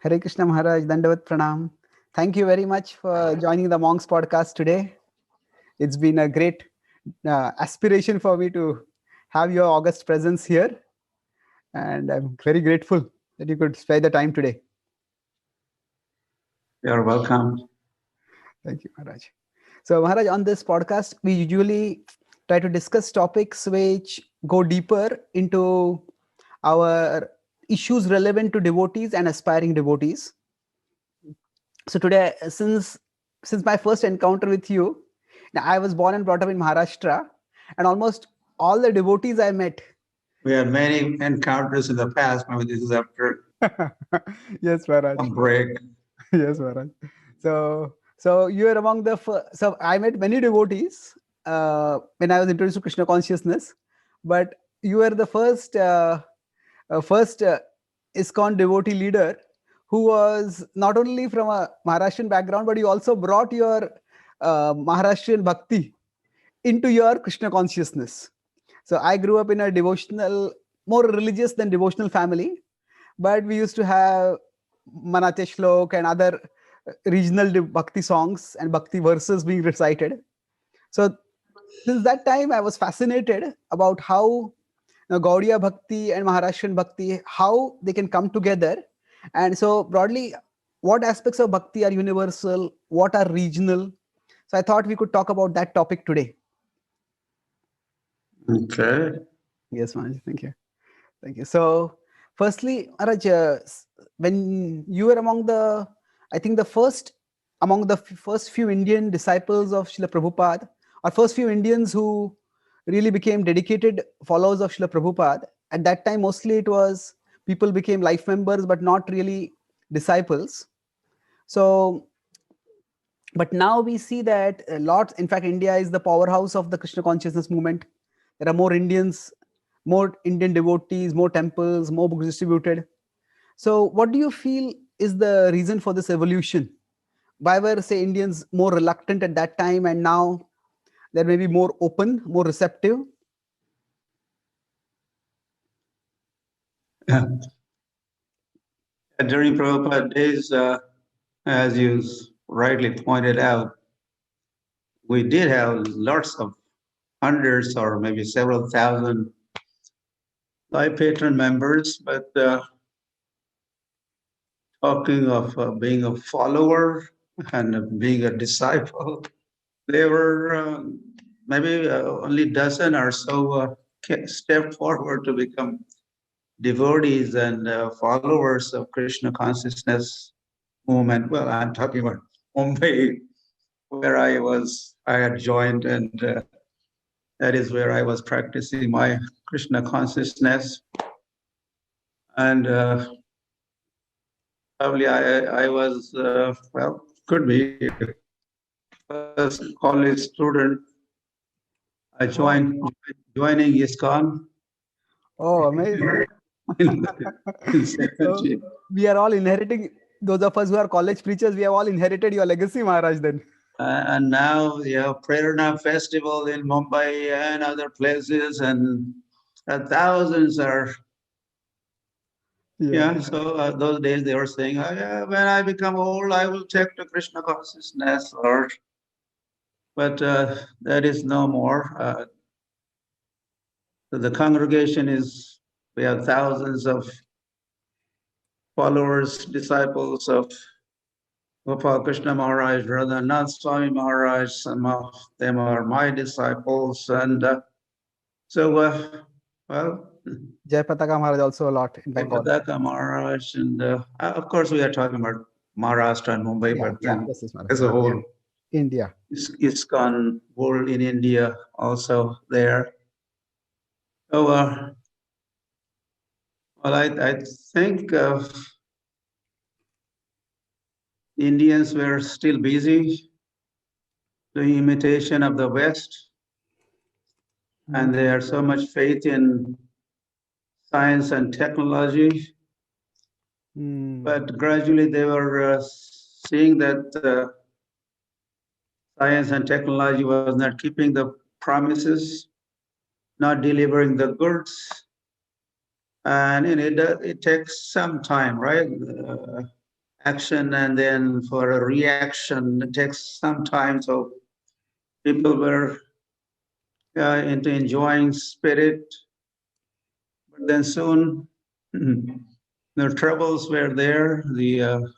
Hare Krishna Maharaj, Dandavat Pranam. Thank you very much for joining the Monks podcast today. It's been a great aspiration for me to have your august presence here. And I'm very grateful that you could spare the time today. You're welcome. Thank you, Maharaj. So, Maharaj, on this podcast, we usually try to discuss topics which go deeper into our issues relevant to devotees and aspiring devotees. So today, since my first encounter with you, now I was born and brought up in Maharashtra, and almost all the devotees I met. We had many encounters in the past. Maybe this is after Yes, Maharaj. a break. Yes, Maharaj. So you are among the first. So I met many devotees when I was introduced to Krishna consciousness, but you were the first ISKCON devotee leader who was not only from a Maharashtrian background, but you also brought your Maharashtrian Bhakti into your Krishna consciousness. So I grew up in a devotional, more religious than devotional family, but we used to have Manate Shlok and other regional Bhakti songs and Bhakti verses being recited. So since that time, I was fascinated about how Gaudiya Bhakti and Maharashtrian Bhakti, how they can come together. And so broadly, what aspects of Bhakti are universal? What are regional? So I thought we could talk about that topic today. Okay. Yes, Maharaj. Thank you. Thank you. So firstly, Maharaj, when you were among the, I think among the first few Indian disciples of Srila Prabhupada, or first few Indians who really became dedicated followers of Srila Prabhupada. At that time, mostly it was people became life members, but not really disciples. So, but now we see that a lot, in fact, India is the powerhouse of the Krishna consciousness movement. There are more Indians, more Indian devotees, more temples, more books distributed. So, what do you feel is the reason for this evolution? Why were, say, Indians more reluctant at that time and now they're maybe more open, more receptive? During Prabhupada days, as you rightly pointed out, we did have lots of hundreds or maybe several thousand life patron members, but talking of being a follower and being a disciple, there were maybe only dozen or so stepped forward to become devotees and followers of Krishna consciousness movement. Well, I'm talking about Mumbai, where I had joined, and that is where I was practicing my Krishna consciousness. And probably I was, well, could be first college student. I joining ISKCON. Oh, amazing. in So 70. we are all inheriting, those of us who are college preachers, we have all inherited your legacy, Maharaj, then. And now you have Prerna Festival in Mumbai and other places, and thousands are. Yeah, so those days they were saying, oh, yeah, when I become old, I will take to Krishna consciousness, but that is no more. The congregation we have thousands of followers, disciples of Gopal Krishna Maharaj, Radhanath Swami Maharaj. Some of them are my disciples. And well, Jai Pataka Maharaj also a lot in Bengal. Jai Maharaj. And of course, we are talking about Maharashtra and Mumbai, but then as a whole, India. ISKCON world in India also there. So, well, I think Indians were still busy doing imitation of the West, and they had so much faith in science and technology. But gradually they were seeing that science and technology was not keeping the promises, not delivering the goods. And it takes some time, right? action and then for a reaction. It takes some time. So people were into enjoying spirit, but then soon the troubles were there. The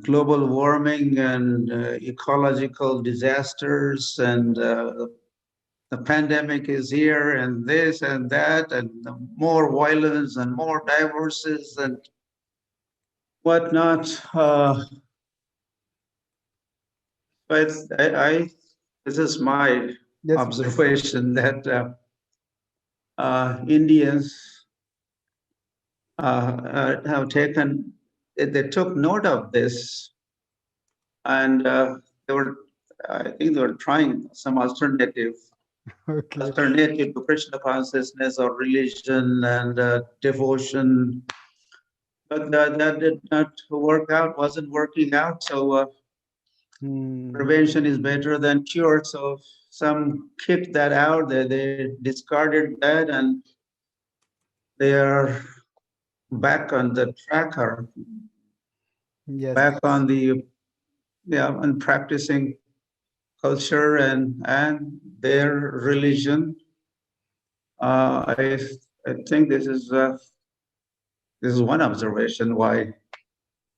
global warming and ecological disasters and the pandemic is here and this and that and more violence and more divorces and whatnot. But this is my Yes. observation that Indians have taken, they took note of this, and they were, I think they were trying some Okay. alternative to Krishna consciousness or religion and devotion, but that did not work out, wasn't working out. So prevention is better than cure. So some kicked that out, they discarded that, and they are back on the track or Yes. back on the and practicing culture and their religion. I think this is one observation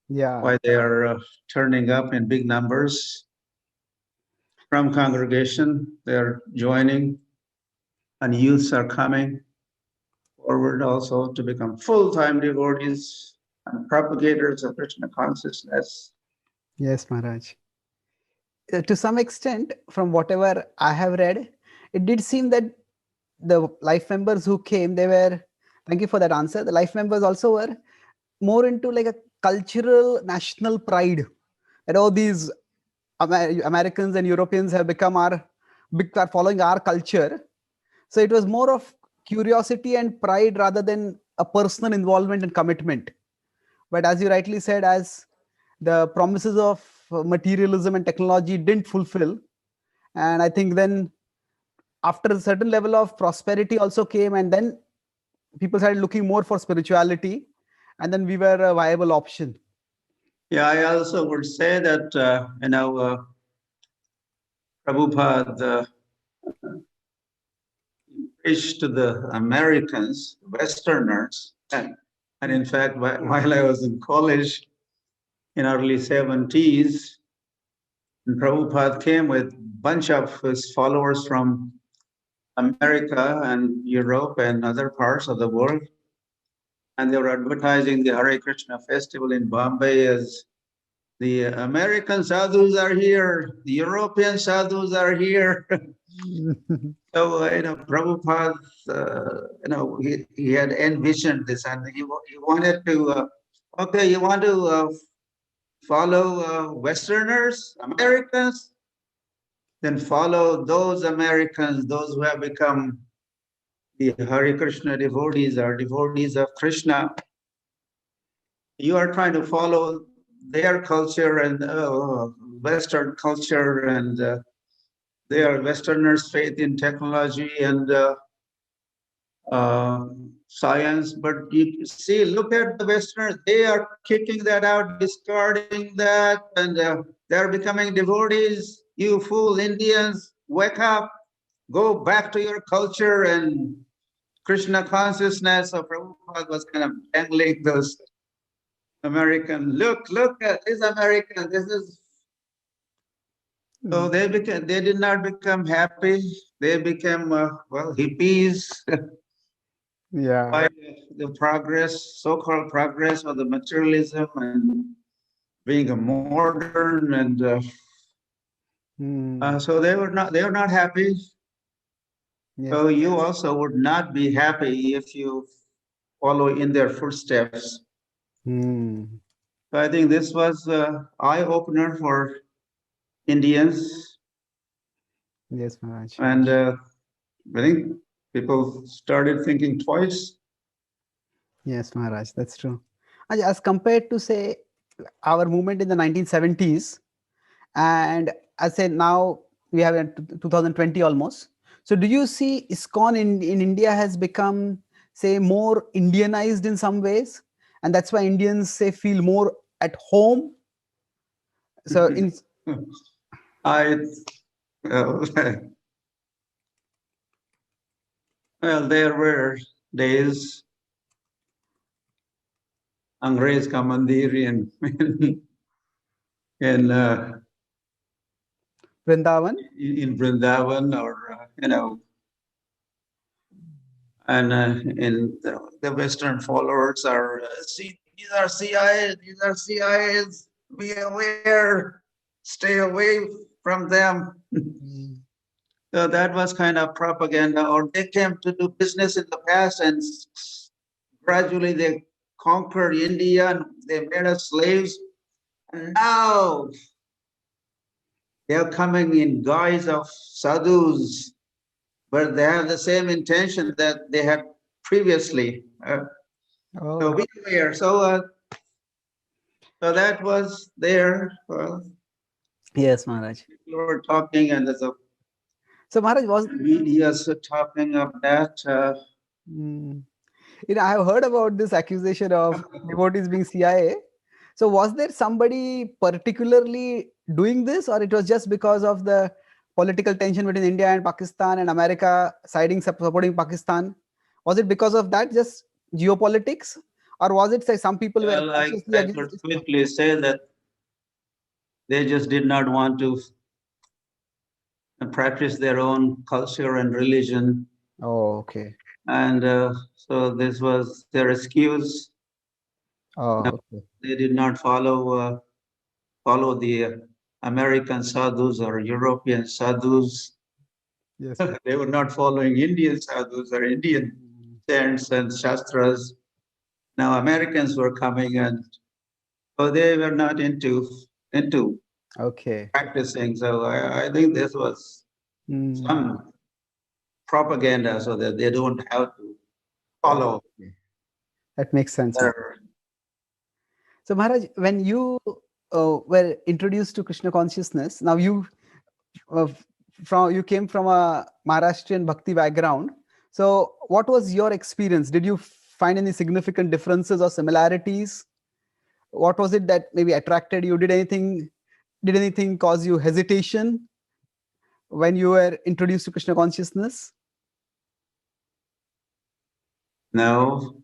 Yeah. why they are turning up in big numbers from congregation. They're joining, and youths are coming forward also to become full-time devotees and propagators of Krishna consciousness. Yes, Maharaj. To some extent, from whatever I have read, it did seem that the life members who came, they were, thank you for that answer. The life members also were more into like a cultural national pride. That all these Americans and Europeans have become are following our culture. So it was more of curiosity and pride rather than a personal involvement and commitment. But as you rightly said, as the promises of materialism and technology didn't fulfill, and I think then after a certain level of prosperity also came, and then people started looking more for spirituality, and then we were a viable option. Yeah, I also would say that, Prabhupada preached to the Americans, Westerners, and in fact, while I was in college in early 70s, and Prabhupada came with a bunch of his followers from America and Europe and other parts of the world, and they were advertising the Hare Krishna festival in Bombay as the American sadhus are here, the European sadhus are here. So, Prabhupada, he had envisioned this, and he wanted to, okay, you want to follow Westerners, Americans, then follow those Americans, those who have become the Hare Krishna devotees or devotees of Krishna. You are trying to follow their culture and Western culture, and they are Westerners' faith in technology and science. But you see, look at the Westerners, they are kicking that out, discarding that, and they're becoming devotees. You fool Indians, wake up, go back to your culture and Krishna consciousness. So Prabhupada was kind of dangling those American, look at this American, this is. So they did not become happy. They became, hippies. Yeah. By the progress, so-called progress of the materialism and being a modern, and so they were not happy. Yes. So you also would not be happy if you follow in their footsteps. So I think this was an eye-opener for Indians, Yes, Maharaj. and I think people started thinking twice. Yes, Maharaj, that's true. As compared to, say, our movement in the 1970s, and I say now we have in 2020 almost. So do you see ISKCON in India has become, say, more Indianized in some ways? and that's why Indians say feel more at home. So in I, well, well, there were days, Angrez ka mandir in, Vrindavan. in Vrindavan, or, and in the Western followers are, see, these are CIAs, these are CIAs, be aware, stay away from them. So that was kind of propaganda, or they came to do business in the past and gradually they conquered India and they made us slaves. And now they are coming in guise of sadhus, but they have the same intention that they had previously. Oh, So we were, so that was there. yes, Maharaj. People were talking, and there's a So Maharaj was. media talking of that. Mm. I have heard about this accusation of devotees being CIA. So was there somebody particularly doing this, or it was just because of the political tension between India and Pakistan and America siding supporting Pakistan? Was it because of that, just geopolitics, or was it say some people were Well, consciously I against could it? quickly say that they just did not want to practice their own culture and religion. Oh, okay. And so this was their excuse. Oh, No, okay. they did not follow the American sadhus or European sadhus. Yes. They were not following Indian sadhus or Indian chants and shastras. Now Americans were coming, and so they were not into Okay. practicing. So I think this was Mm. some propaganda so that they don't have to follow Okay. That makes sense. their. So Maharaj, when you were introduced to Krishna consciousness, now uh, you came from a Maharashtrian Bhakti background. So what was your experience? Did you find any significant differences or similarities? What was it that maybe attracted you? Did anything cause you hesitation when you were introduced to Krishna consciousness? No,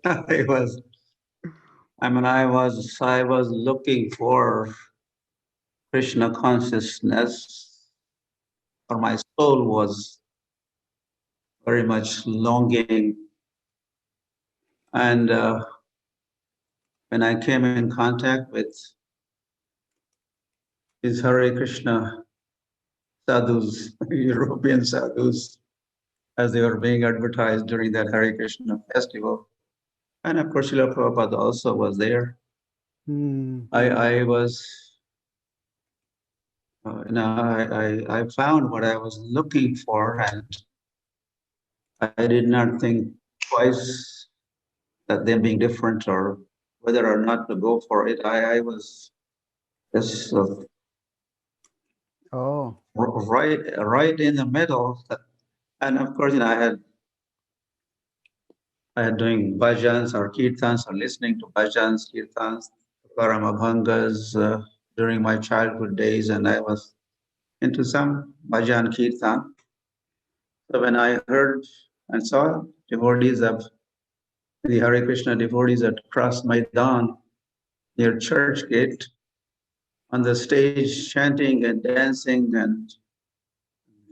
I was. I was looking for Krishna consciousness, or my soul was very much longing. And when I came in contact with these Hare Krishna sadhus, European sadhus, as they were being advertised during that Hare Krishna festival, and of course Srila Prabhupada also was there. I was, I found what I was looking for, and I did not think twice that them being different or whether or not to go for it. I was just Oh, right in the middle. And of course, I had doing bhajans or kirtans or listening to bhajans, kirtans, paramabhangas during my childhood days, and I was into some bhajan kirtan. So when I heard and saw devotees of the Hare Krishna devotees at Cross Maidan near Church Gate on the stage chanting and dancing and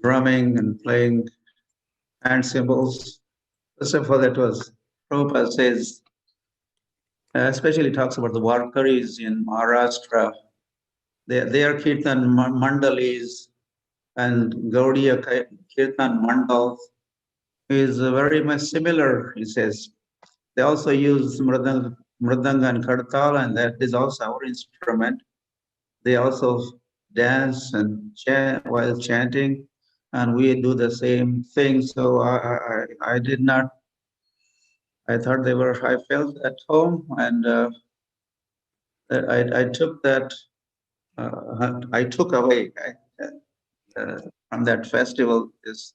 drumming and playing hand cymbals. First of all, that was, Prabhupada says, especially talks about the Warkaris in Maharashtra. Their Kirtan Mandalis and Gaudiya Kirtan Mandal is very much similar, he says. They also use mridanga and kartal, and that is also our instrument. They also dance and chant while chanting, and we do the same thing. So I did not. I thought they were. I felt at home, and I took that. I took away from that festival is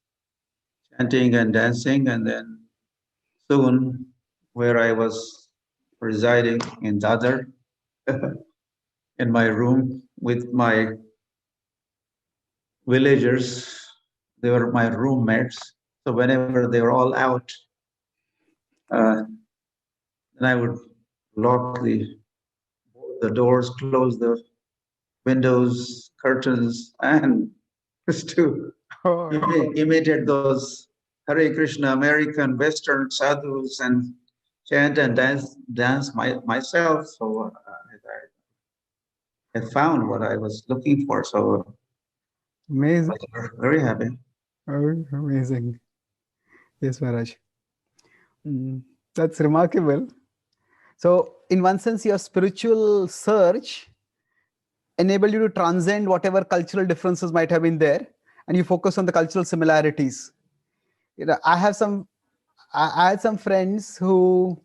chanting and dancing, and then soon where I was residing in Dadar, in my room with my villagers. They were my roommates. So whenever they were all out, uh, then I would lock the doors, close the windows, curtains, and just to Oh, imitate those Hare Krishna American Western sadhus and chant and dance myself. So I found what I was looking for. So I amazing. was very happy. Oh, amazing. Yes, Maharaj. Mm, that's remarkable. So, in one sense, your spiritual search enabled you to transcend whatever cultural differences might have been there, and you focus on the cultural similarities. I have some. I had some friends who,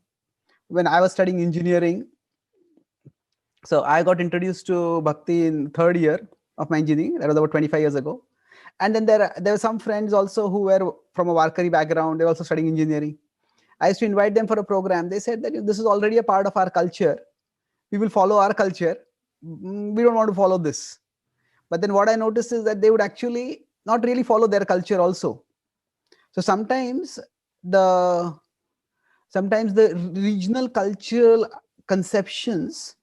when I was studying engineering, so I got introduced to Bhakti in third year of my engineering. That was about 25 years ago. And then there were some friends also who were from a Warkari background. They were also studying engineering. I used to invite them for a program. They said that this is already a part of our culture. We will follow our culture. We don't want to follow this. But then what I noticed is that they would actually not really follow their culture also. So the sometimes the regional cultural conceptions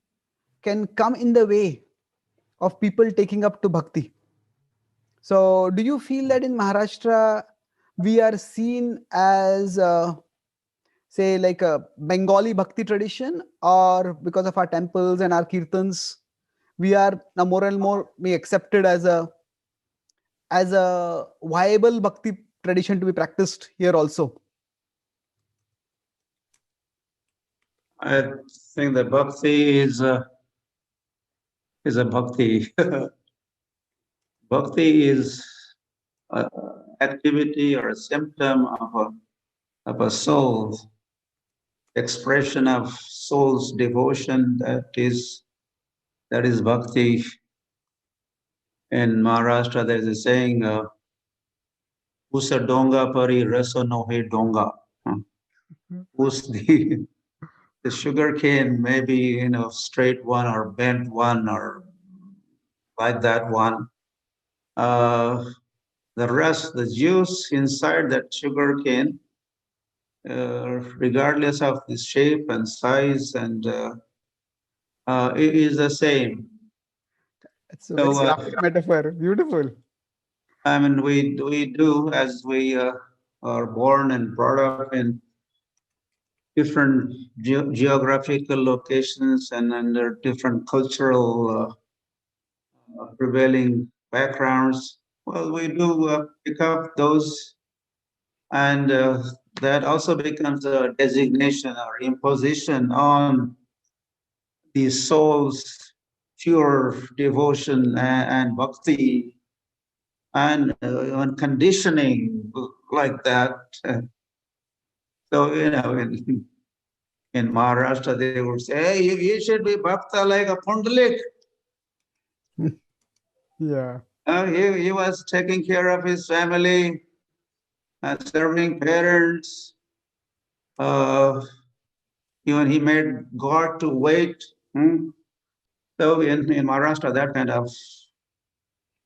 can come in the way of people taking up to bhakti. So do you feel that in Maharashtra we are seen as say like a Bengali bhakti tradition, or because of our temples and our kirtans we are now more and more be accepted as a viable bhakti tradition to be practiced here also? I think that bhakti is a bhakti. Bhakti is an activity or a symptom of a soul expression of soul's devotion. That is bhakti. In Maharashtra, there is a saying, "Usa donga pari raso nohe donga." Who's the sugar cane, maybe straight one or bent one or like that one. Uh, the rest, the juice inside that sugar cane, regardless of the shape and size, and it is the same. It's a very So graphic metaphor. Beautiful. I mean, we do as we are born and brought up in different geographical locations and under different cultural prevailing backgrounds. Well, we do pick up those, and that also becomes a designation or imposition on the soul's pure devotion and bhakti and on conditioning like that. So, in Maharashtra, they would say, hey, you should be bhakta like a Pundalik. Yeah. He was taking care of his family, serving parents. Uh, Even he made God to wait. So in Maharashtra, that kind of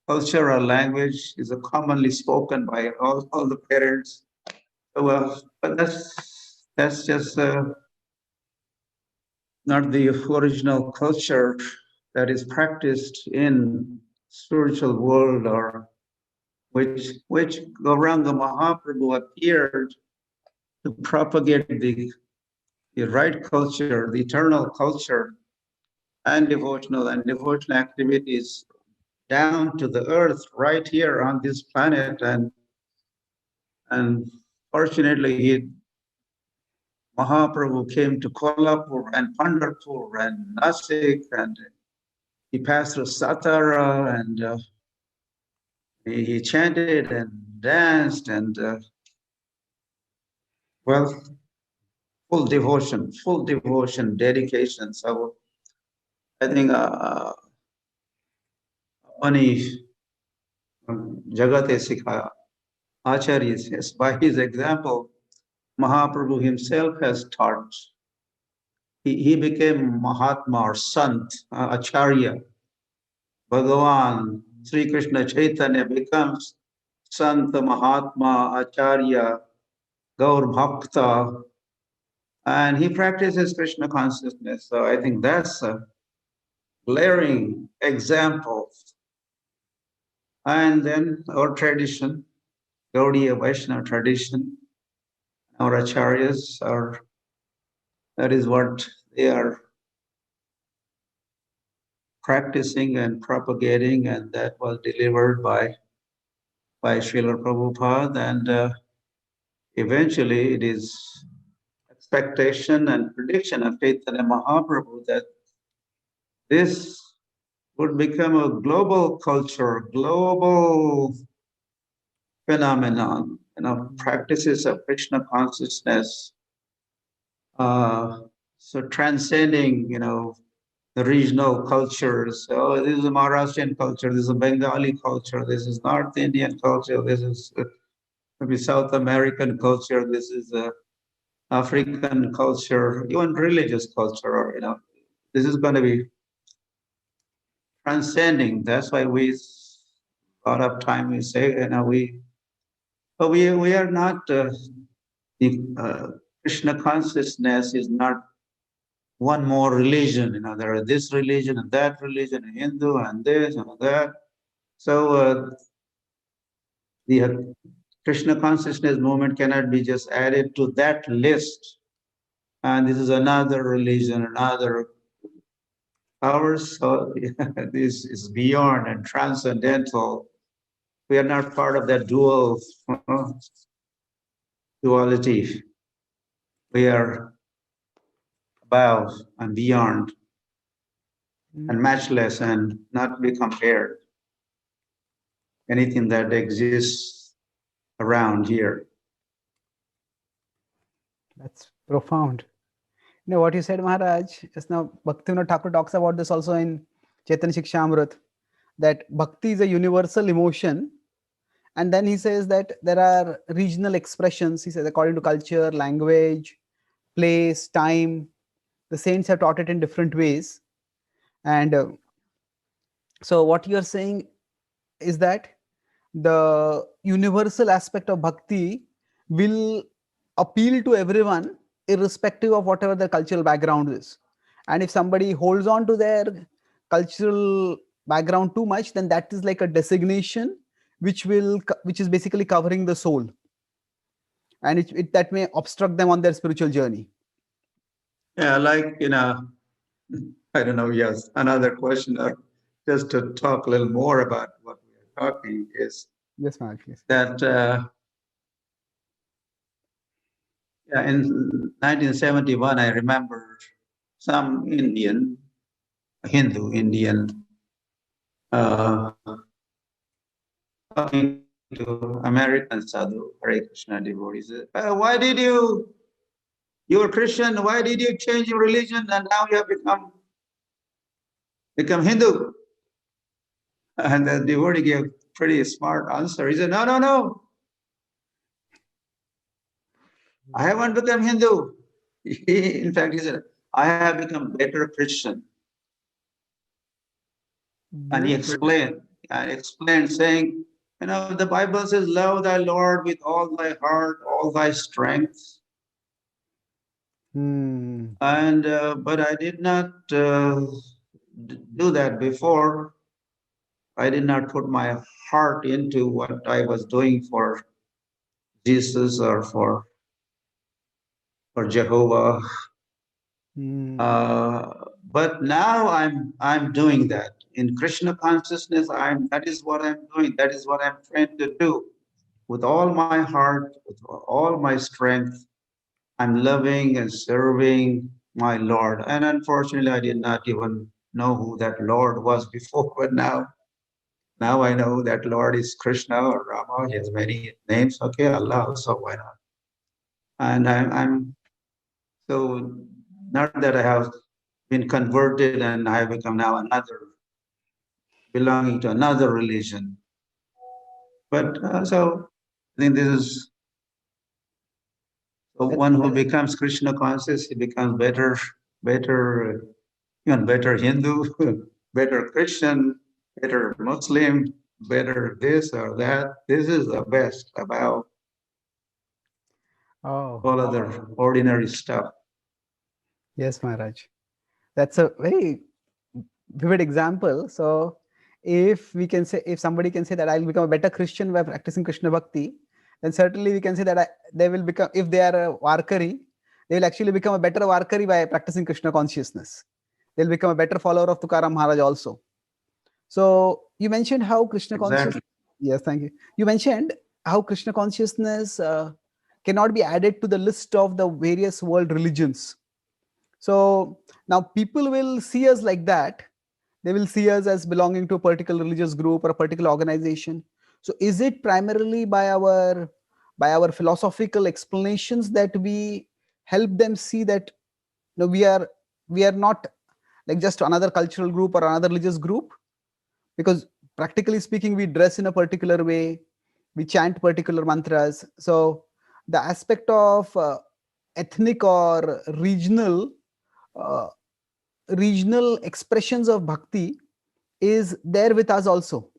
cultural language is commonly spoken by all the parents. So, but that's just not the original culture that is practiced in spiritual world, or which Gauranga Mahaprabhu appeared to propagate the right culture, the eternal culture, and devotional activities down to the earth right here on this planet. And fortunately, Mahaprabhu came to Kolhapur and Pandharpur and Nasik, and he passed through Satara, and he chanted and danced, and well, full devotion, dedication. So I think Mani Jagate Sikhaya, Acharya says, by his example, Mahaprabhu himself has taught. He became Mahatma or Sant, Acharya. Bhagavan, Sri Krishna Chaitanya becomes Sant, Mahatma, Acharya, Gaur Bhakta, and he practices Krishna consciousness. So I think that's a glaring example. And then our tradition, Gaudiya Vaishnava tradition, our acharyas are, that is what they are practicing and propagating, and that was delivered by Srila Prabhupada. And eventually it is expectation and prediction of Chaitanya Mahaprabhu that this would become a global culture, global phenomenon, practices of Krishna consciousness, so transcending, the regional cultures. So this is a Maharashtrian culture, this is a Bengali culture, this is North Indian culture, this is maybe South American culture, this is African culture, even religious culture, this is going to be transcending. That's why we, a lot of time we say, we are not, Krishna consciousness is not one more religion. There are this religion and that religion, and Hindu and this and that. So the Krishna consciousness movement cannot be just added to that list. And this is another religion, another ours. So this is beyond and transcendental. We are not part of that duality. We are above and beyond and matchless and not be compared. Anything that exists around here. That's profound. What you said, Maharaj, just now, Bhaktivinoda Thakur talks about this also in Chaitanya Shikshamrit, that bhakti is a universal emotion. And then he says that there are regional expressions. He says, according to culture, language, place, time, the saints have taught it in different ways. And so what you're saying is that the universal aspect of bhakti will appeal to everyone, irrespective of whatever their cultural background is. And if somebody holds on to their cultural background too much, then that is like a designation which is basically covering the soul, and that may obstruct them on their spiritual journey. Yeah, I don't know, yes, another question, just to talk a little more about what we are talking is, Yes, Maharaj, please. That in 1971, I remember some Hindu Indian, talking to American sadhu, Hare Krishna devotees. Why did you were Christian, why did you change your religion and now you have become Hindu? And the devotee gave a pretty smart answer. He said, no. I haven't become Hindu. In fact, he said, I have become better Christian. And he explained saying, the Bible says, love thy Lord with all thy heart, all thy strength. And but I did not do that before. I did not put my heart into what I was doing for Jesus or for Jehovah. But now I'm doing that in Krishna consciousness. That is what I'm doing. That is what I'm trying to do with all my heart, with all my strength. I'm loving and serving my Lord. And unfortunately, I did not even know who that Lord was before. But now I know that Lord is Krishna or Rama. He has many names. Okay, Allah also, why not? And I'm so, not that I have been converted and I have become now belonging to another religion. But so I think this is, So one who becomes Krishna conscious, he becomes better, even better Hindu, better Christian, better Muslim, better this or that. This is the best about Oh, all other ordinary stuff. yes, Maharaj. That's a very vivid example. So, if we can say, if somebody can say that I'll become a better Christian by practicing Krishna Bhakti, then certainly we can say that they will become, if they are a Varkari, they will actually become a better Varkari by practicing Krishna consciousness. They'll become a better follower of Tukaram Maharaj also. So, you mentioned how Krishna consciousness, Exactly. yes, thank you. You mentioned how Krishna consciousness cannot be added to the list of the various world religions. So now people will see us like that. They will see us as belonging to a particular religious group or a particular organization. So is it primarily by our philosophical explanations that we help them see that, you know, we are not like just another cultural group or another religious group? Because practically speaking, we dress in a particular way, we chant particular mantras. So the aspect of ethnic or uh, regional expressions of bhakti is there with us also.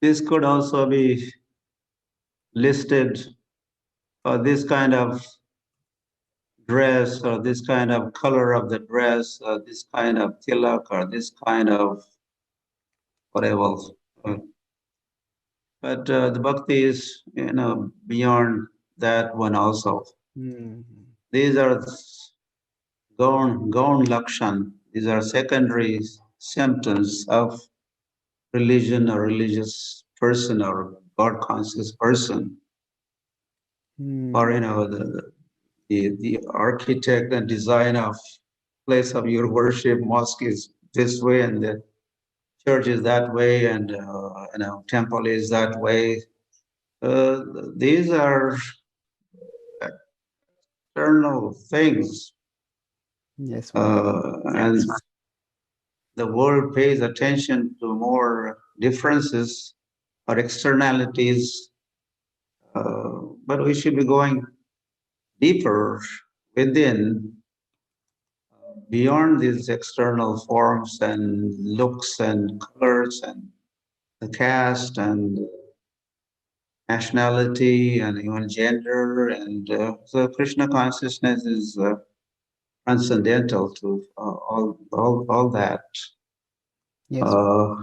This could also be listed, this kind of dress or this kind of color of the dress, or this kind of tilak or this kind of whatever. Uh, But the bhakti is, beyond that one also. Mhm. These are gaun lakshan. These are secondary symptoms of religion or religious person or God conscious person. Or Hmm. the architect and design of place of your worship, mosque is this way, and the church is that way, and temple is that way. These are external things, Yes, Maharaj. and the world pays attention to more differences or externalities, but we should be going deeper within, beyond these external forms and looks and colors and the caste and nationality and even gender. And so Krishna consciousness is transcendental to all that. Yes. Uh,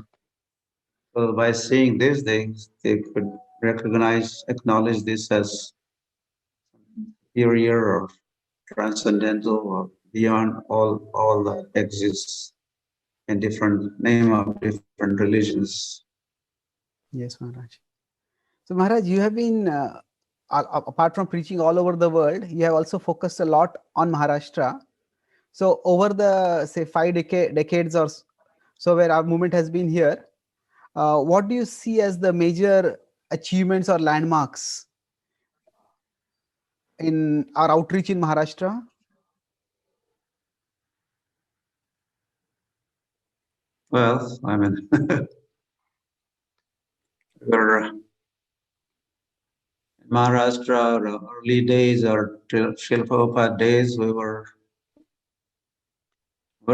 so by seeing these things, they could recognize, acknowledge this as superior or transcendental or beyond all that exists in different name of different religions. Yes, Maharaj. So, Maharaj, you have been, apart from preaching all over the world, you have also focused a lot on Maharashtra. So, over the say decades or so, where our movement has been here, what do you see as the major achievements or landmarks in our outreach in Maharashtra? Well, I mean, we're Maharashtra, early days or Srila Prabhupada days, were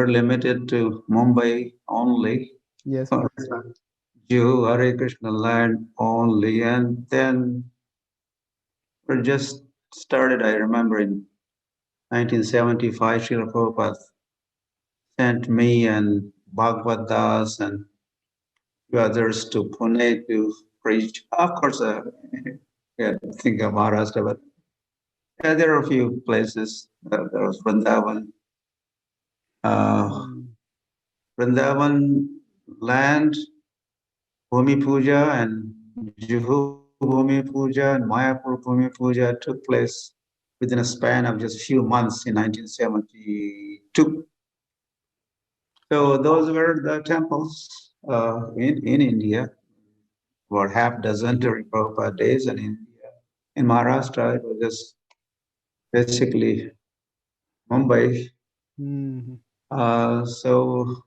limited to Mumbai only, Yes, or Maharaj. Jew Hare Krishna land only, and then we just started. I remember in 1975, Srila Prabhupada sent me and Bhagavad Das and few others to Pune to preach. Of course, yeah, think of Maharashtra, but yeah, there are a few places. There was Vrindavan. Uh, Mm. Vrindavan land, Bhumi Puja, and Juhu Bhumi Puja and Mayapur Bhumi Puja took place within a span of just few months in 1972. So those were the temples in India, about half dozen during Prabhupada days, and in Maharashtra it was just basically Mumbai. Mhm. So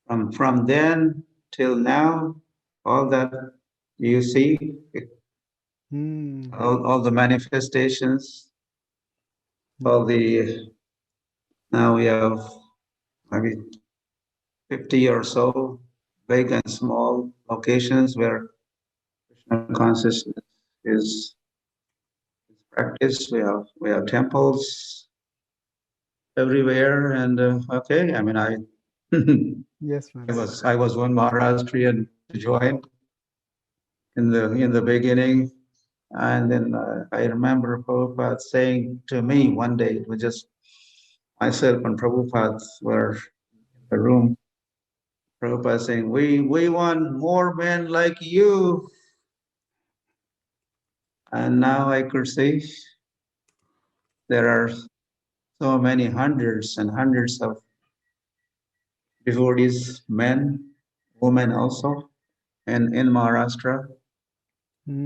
from then till now, all that you see, all the manifestations, all the, now we have maybe 50 or so big and small locations where Krishna consciousness is practiced. We have temples everywhere, and okay, I mean, I Yes, I was one Maharashtrian to join in the beginning, and then I remember Prabhupada saying to me one day, it was just myself and Prabhupada were in the room. Prabhupada saying, "We want more men like you," and now I could see there are so many hundreds and hundreds of devotees, men, women also, in Maharashtra,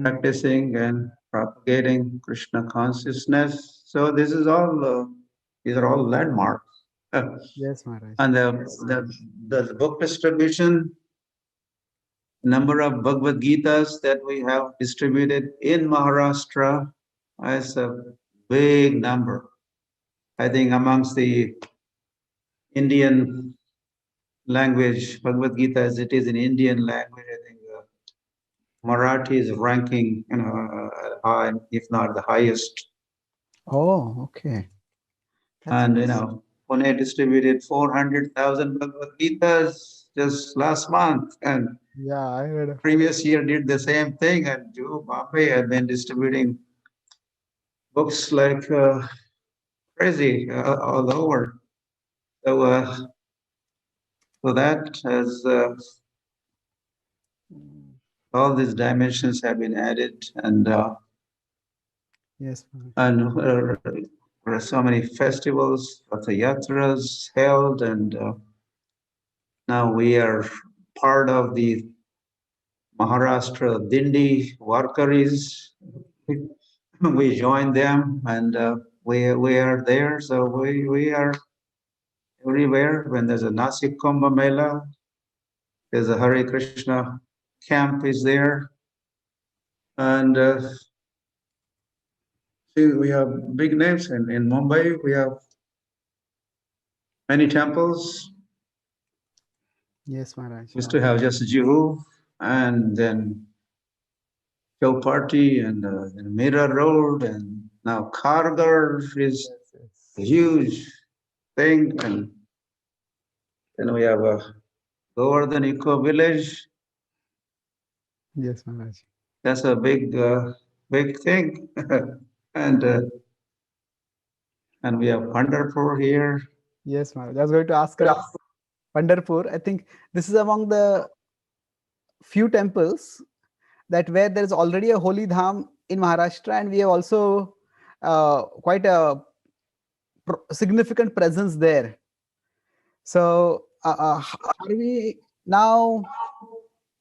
practicing and propagating Krishna consciousness. So this is all, these are all landmarks. Yes, Maharaj. And the book distribution, number of Bhagavad Gitas that we have distributed in Maharashtra is a big number. I think amongst the Indian language, Bhagavad Gita as it is in Indian language, I think Marathi is ranking, high, if not the highest. Oh, okay. And Pune distributed 400,000 Bhagavad Gitas just last month, and Yeah, I heard of. previous year did the same thing, and Bombay had been distributing books like crazy all over. So that has all these dimensions have been added, and Yes, Maharaj. and there are so many festivals, yatras held, and now we are part of the Maharashtra Dindi Warkaris. We joined them, and we are there. So we are everywhere. When there's a Nasik Kumbh Mela, there's a Hare Krishna camp is there, and see, we have big names in Mumbai. We have many temples. Yes, Maharaj. Used to have just Juhu, and then Chowpatty, and then Mira Road, and now Kharghar is a huge thing, and then we have a Govardhan Eco Village. Yes, Maharaj. That's a big thing, and we have Pandharpur here. Yes, Maharaj. I was going to ask about Pandharpur. I think this is among the few temples that where there is already a holy dham in Maharashtra, and we have also quite a significant presence there. So, are we now?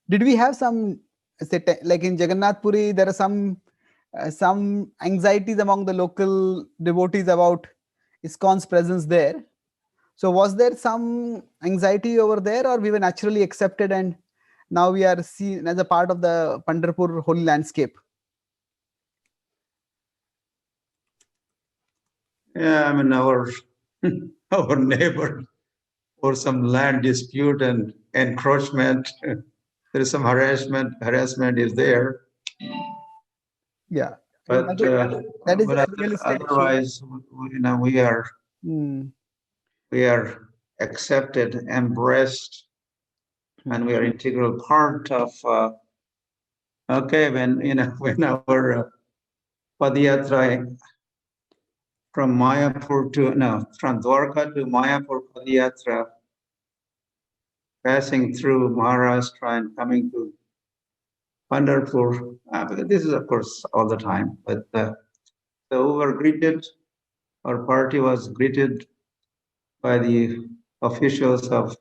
Did we have some, say, like in Jagannath Puri, there are some anxieties among the local devotees about ISKCON's presence there. So, was there some anxiety over there, or we were naturally accepted, and now we are seen as a part of the Pandharpur holy landscape? Yeah, I mean our our neighbor for some land dispute and encroachment. There is some harassment is there. Yeah, But that is a real estate issue. otherwise, we are accepted, embraced, and we are integral part of. Okay, when our Padayatra from Mayapur from Dwarka to Mayapur Padayatra, passing through Maharashtra and coming to Pandharpur. This is, of course, all the time. But so we were greeted. Our party was greeted by the officials of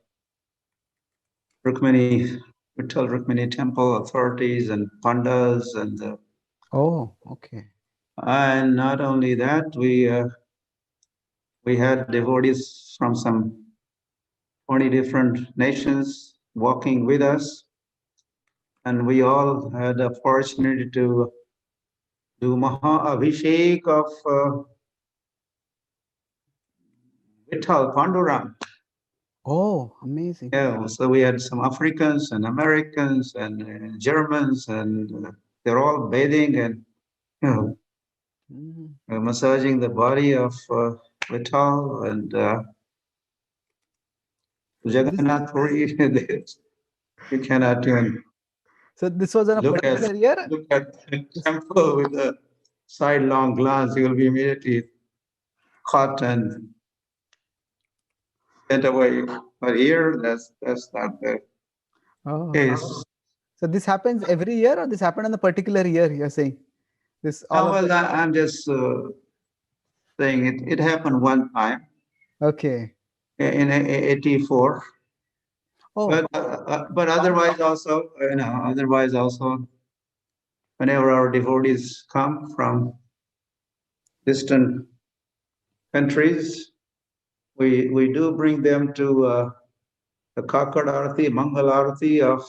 Rukmini, Vittal Rukmini Temple authorities and pandas, and Oh, okay. and not only that, we had devotees from some 20 different nations walking with us. and we all had the opportunity to do Maha Abhishek of Vitthal Pandurang. Oh, amazing. Yeah, so we had some Africans and Americans and Germans, and they're all bathing and you know Mhm. massaging the body of Vitthal and So this, Jagannath Puri. You cannot even so this was on a look at particular year. look at the This- temple with a sidelong glance. You will be immediately caught and sent away. But here, that's not the Oh, case. so this happens every year, or this happened on a particular year? You're saying this all Now, of well, this. I'm just saying it happened one time Okay. in '84, Oh, but otherwise also, otherwise also, whenever our devotees come from distant countries, we do bring them to the Kakad Arati, Mangal Arati of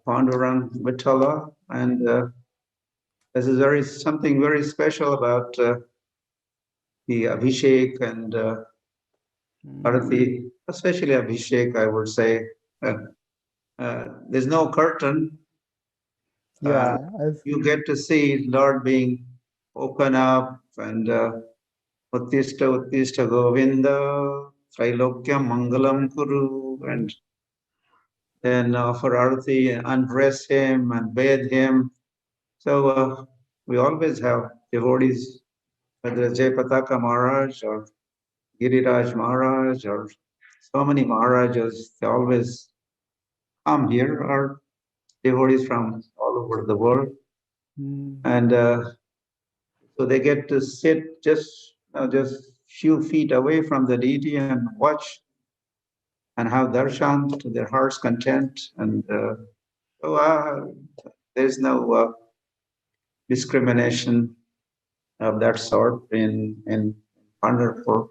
Pandurang Vitala, and this is something very special about the Abhishek and mm, Arati, especially Abhishek, I would say. Uh, there's no curtain. Uh, yeah. you get to see Lord being open up and Uttishta Uttishta Govinda, Trailokya Mangalam Kuru, and then offer Arati and undress him and bathe him. So we always have devotees, whether it's Jayapataka Maharaj or Giriraj Maharaj or so many Maharajas, they always come here, are devotees from all over the world. Mm, And so they get to sit just few feet away from the deity and watch and have darshan to their heart's content. And so there's no discrimination of that sort in Pandharpur.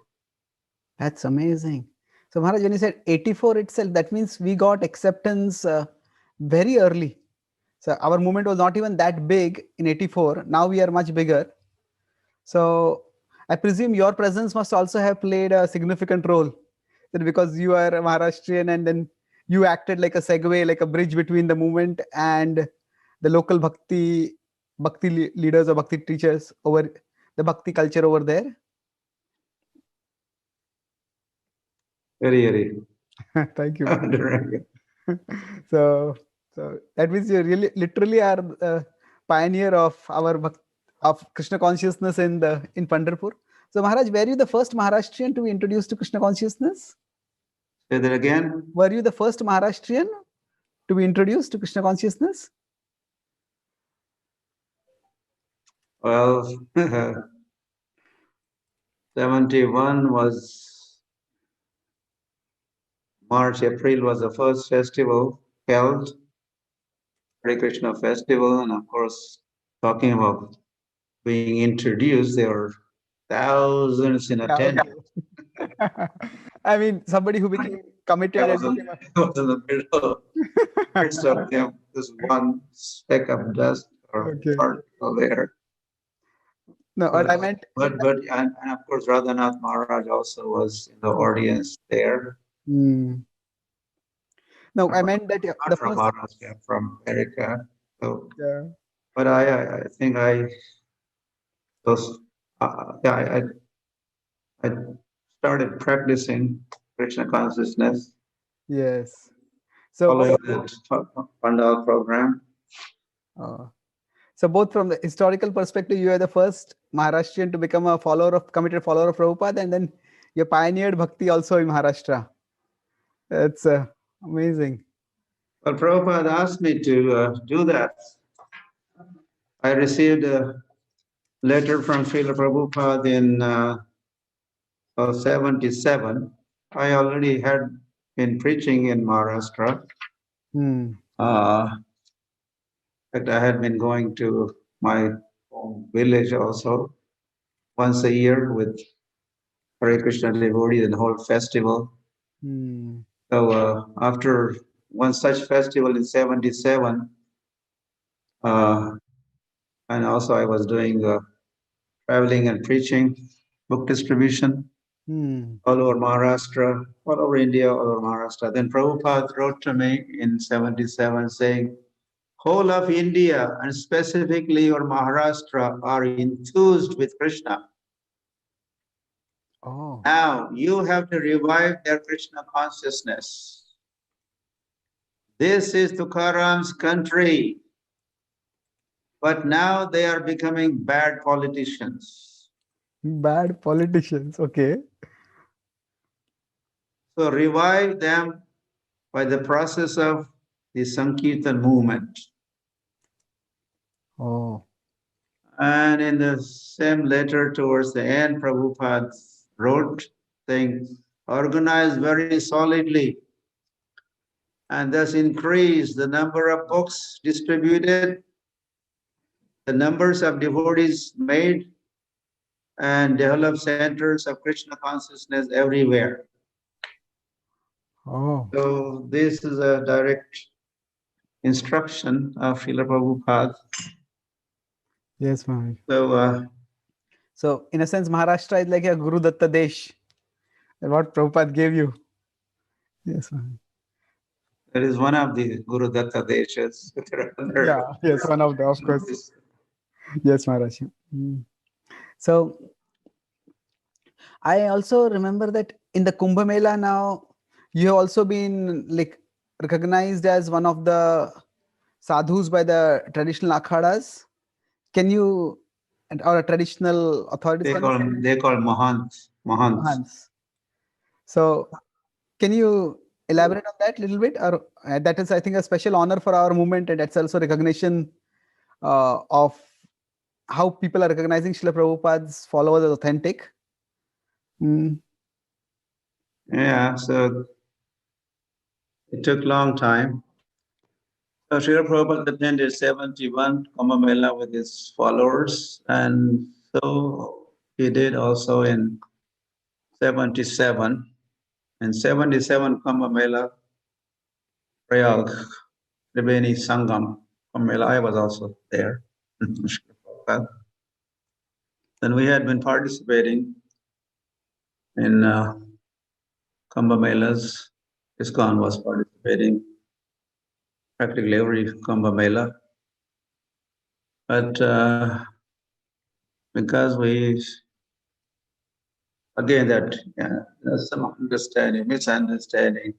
that's amazing. So Maharaj, when you said 84 itself, that means we got acceptance very early. So our movement was not even that big in 84. Now we are much bigger. So I presume your presence must also have played a significant role. That because you are a Maharashtrian and then you acted like a segue, like a bridge between the movement and the local leaders or bhakti teachers over the bhakti culture over there. Very, very. Thank you. So, so that means you really literally are pioneer of of Krishna consciousness in Pandharpur. So Maharaj, were you the first Maharashtrian to be introduced to Krishna consciousness? Say that again. Were you the first Maharashtrian to be introduced to Krishna consciousness? Well, 71 was March, April was the first festival held, Hare Krishna festival, and of course, talking about being introduced, there were thousands in Yeah, okay. attendance. I mean, somebody who became I committed and was in, became a I was in the middle, midst of them, just one speck of dust or okay. particle there. No, what I meant. And of course, Radhanath Maharaj also was in the audience there. Hmm. No, I meant that Not the from first. Maharashtra, from America. So, Yeah. but I think was, yeah, I started practicing Krishna consciousness, Yes. So following the Pandal program. uh, so both from the historical perspective, you are the first Maharashtrian to become a committed follower of Prabhupada, and then you pioneered bhakti also in Maharashtra. That's amazing. Well, Prabhupada asked me to do that. I received a letter from Srila Prabhupada in 77. I already had been preaching in Maharashtra. Hmm. In fact, I had been going to my home village also once a year with Hare Krishna devotees and whole festival. Hmm. So after one such festival in 77. Uh, and also I was doing traveling and preaching, book distribution Hmm. all over Maharashtra, all over India, all over Maharashtra. Then Prabhupada wrote to me in 77 saying, whole of India and specifically your Maharashtra are enthused with Krishna. Oh. Now you have to revive their Krishna consciousness. This is Tukaram's country, but now they are becoming bad politicians. Bad politicians. Okay. So revive them by the process of the Sankirtan movement. Oh. And in the same letter towards the end, Prabhupada wrote saying, organize very solidly and thus increase the number of books distributed, the numbers of devotees made, and develop centers of Krishna consciousness everywhere. Oh. So this is a direct instruction of Srila Prabhupada. Yes, Maharaj. So So, in a sense, Maharashtra is like a Guru Datta Desh, what Prabhupada gave you. Yes, Maharaj. that is one of the Guru Datta Deshas. There are Yeah, other yes, one of the, of course. Yes, Maharaj. Mm. So, I also remember that in the Kumbh Mela now, you have also been like recognized as one of the sadhus by the traditional akhadas. Can you, or a traditional authorities They for this? call Mahants. Mahants. So, can you elaborate on that a little bit? Or that is, I think, a special honor for our movement, and that's also recognition of how people are recognizing Srila Prabhupada's followers as authentic. Mm. Yeah, so it took long time. So Srila Prabhupada attended 71 Kumbh Mela with his followers, and so he did also in 77. In 77 Kumbh Mela, Prayag, Triveni Sangam Kumbh Mela, I was also there. Then we had been participating in Kumbh Melas. ISKCON was participating practically every Kumbh Mela. But because we, again, that some misunderstanding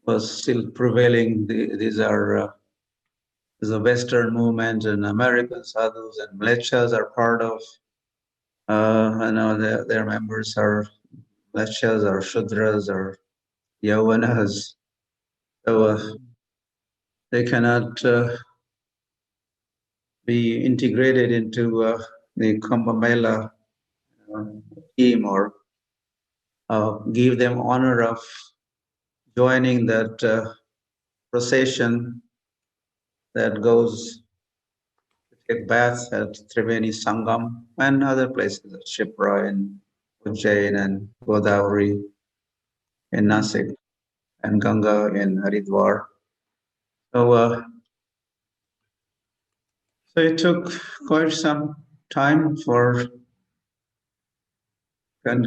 was still prevailing. These are is a Western movement, and American sadhus and mlechas are part of. I know their members are mlechas or shudras or yavanas, so they cannot be integrated into the Kumbh Mela team or give them honor of joining that procession that goes to take baths at Triveni Sangam and other places, at Shipra and Ujjain and Godavari in Nasik and Ganga in Haridwar. So it took quite some time for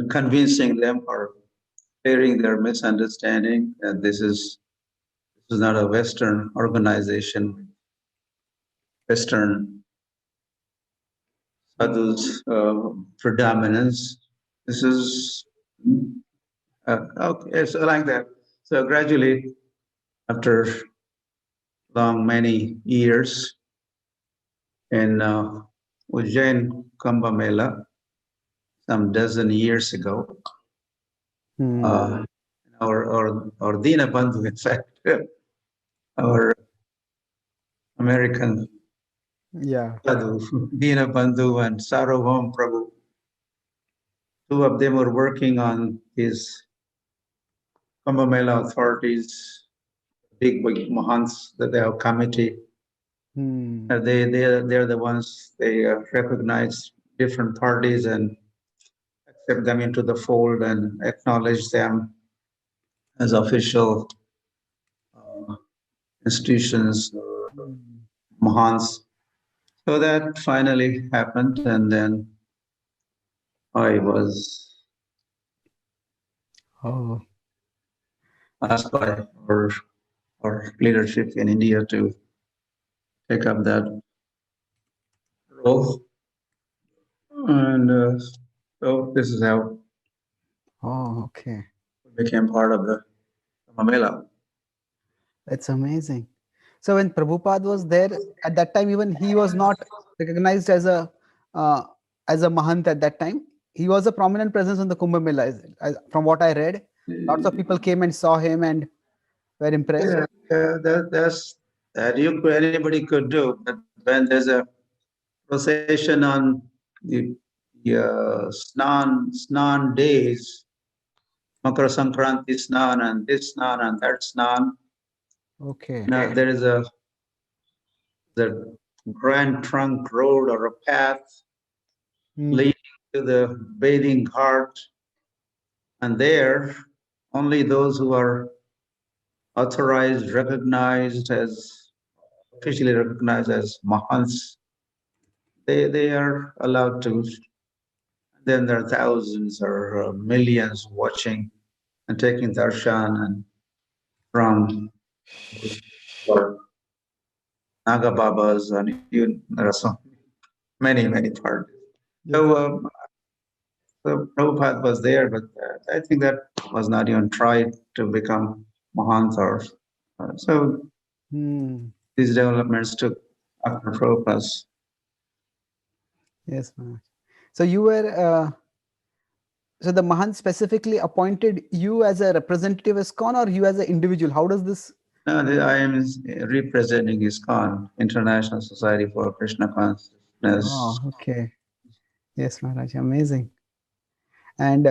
convincing them or clearing their misunderstanding that this is not a Western organization, Western sadhus predominance. This is okay, so like that. So gradually, after many years in Ujjain Kumbh Mela, some dozen years ago, our Dina Bandhu, in fact, our American sadhu, Dina Bandhu and Sarvabhaum Prabhu, two of them were working on these Kumbh Mela authorities, big mahants that they have committee. They're the ones they recognize different parties and accept them into the fold and acknowledge them as official institutions, Mm. mahants. So that finally happened, and then I was Oh, asked by our leadership in India to take up that role. And so this is how oh, okay. we became part of the Mamela. That's amazing. So when Prabhupada was there at that time, even he was not recognized uh, as a mahant at that time. He was a prominent presence in the Kumbh Mela. From what I read, lots of people came and saw him and were impressed. Yeah, that's that anybody could do. But when there's a procession on the snan days, Makara Sankranti snan and this snan and that snan, Okay. now there is a the grand trunk road or a path Hmm. leading to the bathing ghat, and there only those who are authorized, recognized as officially recognized as mahants, they are allowed to. Then there are thousands or millions watching and taking darshan and from or Naga Babas and even there are so many parties. Yes. So, so Prabhupada was there, but I think that was not even tried to become Mahant or so Hmm. these developments took after Prabhupada's. Yes, Maharaj. So you were so the Mahant specifically appointed you as a representative ISKCON or you as an individual? How does this? Now, I am representing ISKCON, International Society for Krishna Consciousness. Oh, okay. Yes, Maharaj. Amazing. And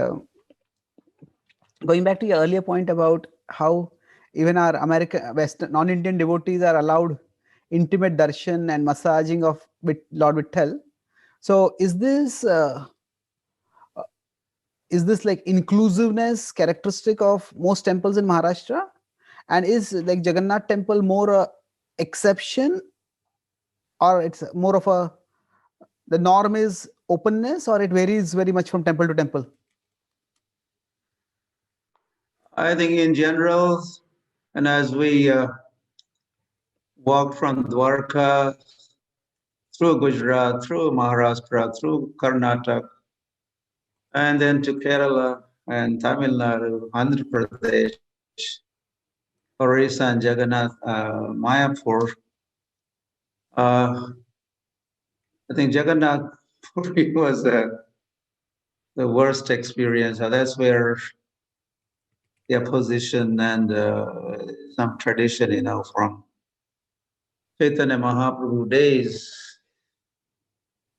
going back to your earlier point about how even our American Western non-Indian devotees are allowed intimate darshan and massaging of Lord Vitthal. So is this like inclusiveness characteristic of most temples in Maharashtra? And is like Jagannath temple more a exception, or it's more of a the norm is openness, or it varies very much from temple to temple? I think in general, and as we walk from Dwarka through Gujarat, through Maharashtra, through Karnataka, and then to Kerala and Tamil Nadu, Andhra Pradesh, Orissa and Jagannath, Mayapur. Uh, I think Jagannath Puri was the worst experience. That's where the opposition and some tradition, from Chaitanya Mahaprabhu days.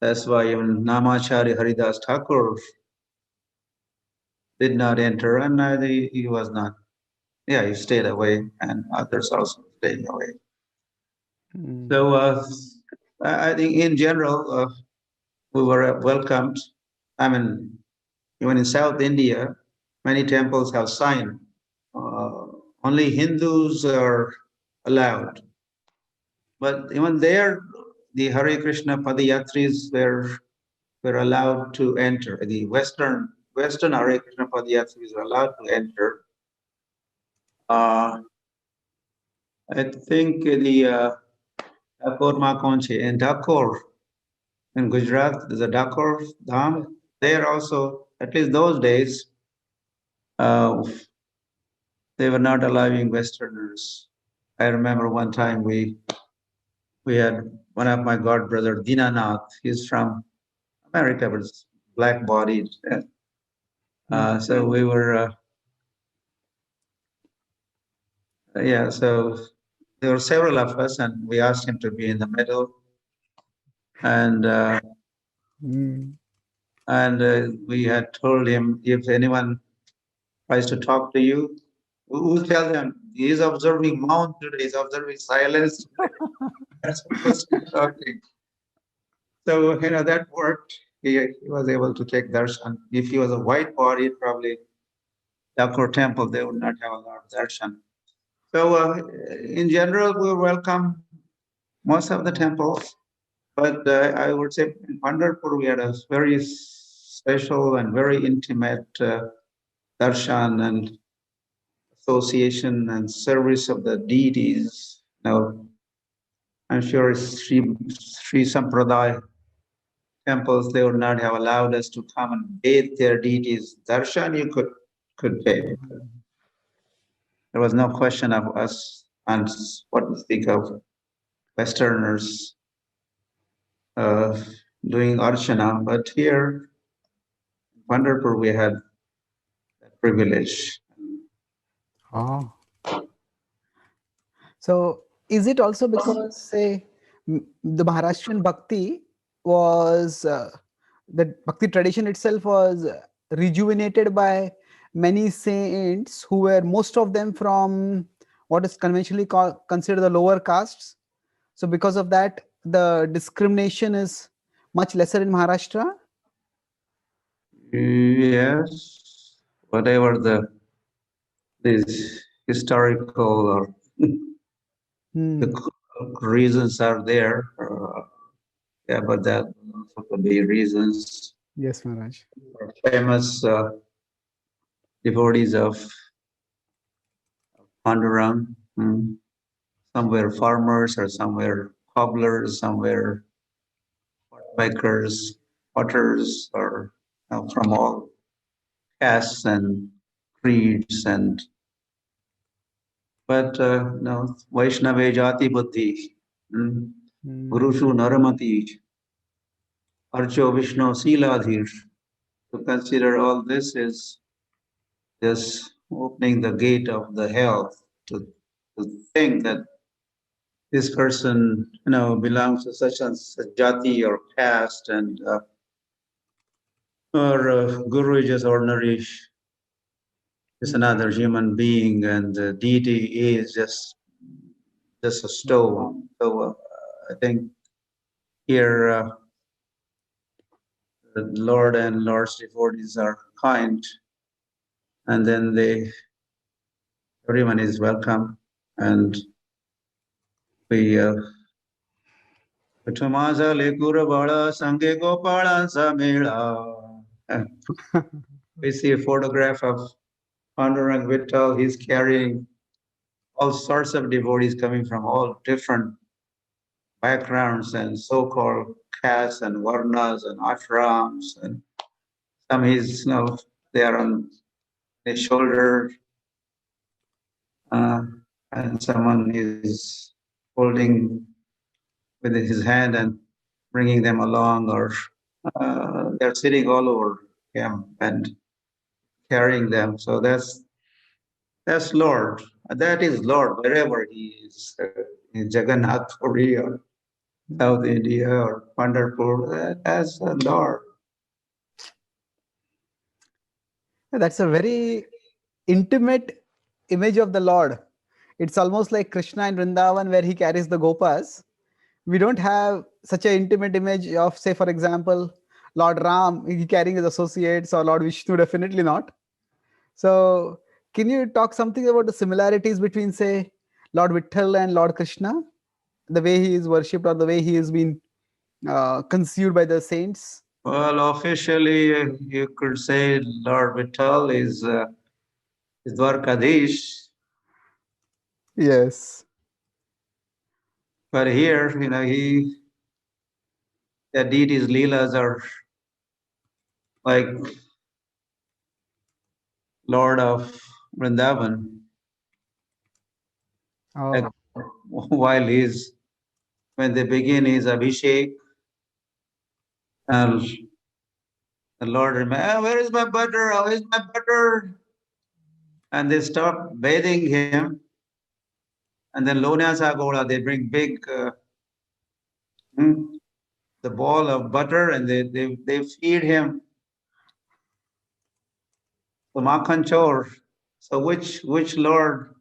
That's why even Namachari Haridas Thakur did not enter, and he was not. Yeah, he stayed away, and others also staying away. Hmm. So I think in general we were welcomed. I mean, even in South India, many temples have signed. Uh, Only Hindus are allowed, but even there, the Hare Krishna Padayatris were allowed to enter. The Western Hare Krishna Padayatris were allowed to enter. Uh, I think the Dakor Makonche in Dakor in Gujarat, there's a Dakor Dham. There also, at least those days, uh, they were not allowing Westerners. I remember one time we had one of my god brother Dinanath. He's from America, but it's black bodied. Hmm. So we were, yeah. So there were several of us, and we asked him to be in the middle, and Hmm. we had told him if anyone tries to talk to you, we will tell them he's observing mount today, he's observing silence today. That's supposed to be talking. So that worked. He was able to take darshan. If he was a white body, probably Thakur temple, they would not have allowed darshan. So in general, we welcome most of the temples, but I would say in Pandharpur we had a very special and very intimate darshan and association and service of the deities. Now, I'm sure Sri Sampradaya temples, they would not have allowed us to come and bathe their deities. Darshan you could pay. There was no question of us and what to speak of Westerners uh, doing archana, but here in Pandharpur we had that privilege. Oh. So is it also because, say, the Maharashtrian Bhakti was, the Bhakti tradition itself was rejuvenated by many saints who were, most of them from what is conventionally considered the lower castes. So because of that, the discrimination is much lesser in Maharashtra. Yes, whatever these historical or Hmm. the reasons are there. Yeah, but that also could be reasons. Yes, Maharaj. Famous devotees of Pandurang. Some were farmers, or some were cobblers, some were bakers, potters, or from all castes and creeds. But no, Vaishnava Jati Buddhi, Gurushu Naramati, Archo Vishnu Siladhir. To consider all this is just opening the gate of the hell to think that this person, belongs to such and such jati or caste, and or guru is just ordinary, just another human being, and the deity is just a stone. So I think here the Lord and Lord's devotees are kind, and then everyone is welcome, and we Vitumaza lekura bala sange gopala samela. We see a photograph of Pandurang Vittal. He's carrying all sorts of devotees coming from all different backgrounds and so-called castes and varnas and ashrams, and some they are on his shoulder, and someone is holding with his hand and bringing them along, or they're sitting all over him and carrying them. So that's Lord. That is Lord wherever he is, in Jagannath Puri or South India or Pandharpur. That's the Lord. That's a very intimate image of the Lord. It's almost like Krishna in Vrindavan where he carries the gopas. We don't have such an intimate image of, say, for example, Lord Ram, he carrying his associates, or Lord Vishnu, definitely not. So, can you talk something about the similarities between, say, Lord Vitthal and Lord Krishna, the way he is worshipped or the way he has been conceived by the saints? Well, officially, you could say Lord Vittal is Dwarkadish, Yes. but here, the deities Leelas are like Lord of Vrindavan. Like, Oh. while when they begin his Abhishek, and the Lord remembers, where is my butter? Where is my butter? And they stop bathing him. And then Lonya Sagola, they bring big, the ball of butter, and they feed him the Makhan Chor. So which Lord,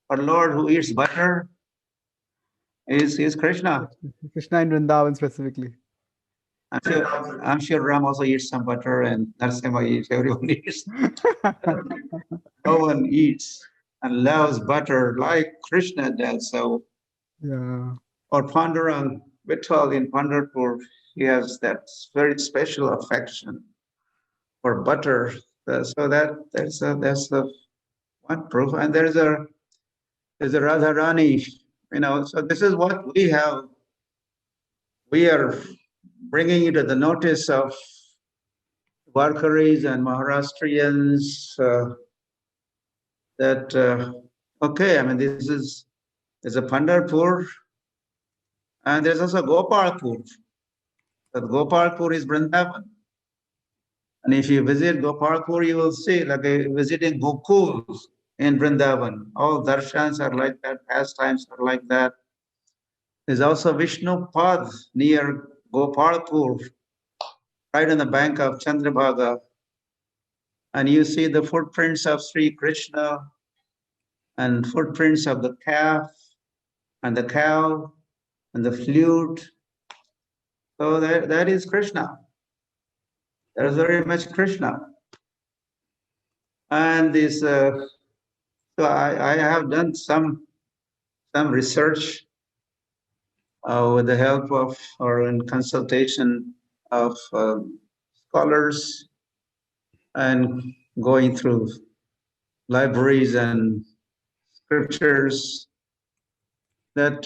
or Lord who eats butter is Krishna. Krishna in Vrindavan specifically. I'm sure Ram also eats some butter, and Narasimha eats, everyone eats. No one eats and loves butter like Krishna does. So, Yeah. or Pandurang Vittal in Pandharpur, he has that very special affection for butter. So that's a one proof. And there's a Radharani, So this is what we have. We are bringing it to the notice of Warkaris and Maharashtrians that okay, I mean there's a Pandharpur and there's also Gopalpur. That Gopalpur is Vrindavan. And if you visit Gopalpur, you will see like visiting Gokuls in Vrindavan. All darshans are like that, pastimes are like that. There's also Vishnu Pad near Gopalpur, right on the bank of Chandrabhaga. And you see the footprints of Sri Krishna and footprints of the calf and the cow and the flute. So that is Krishna. There is very much Krishna. And this, so I have done some research with the help of or in consultation of scholars and going through libraries and scriptures that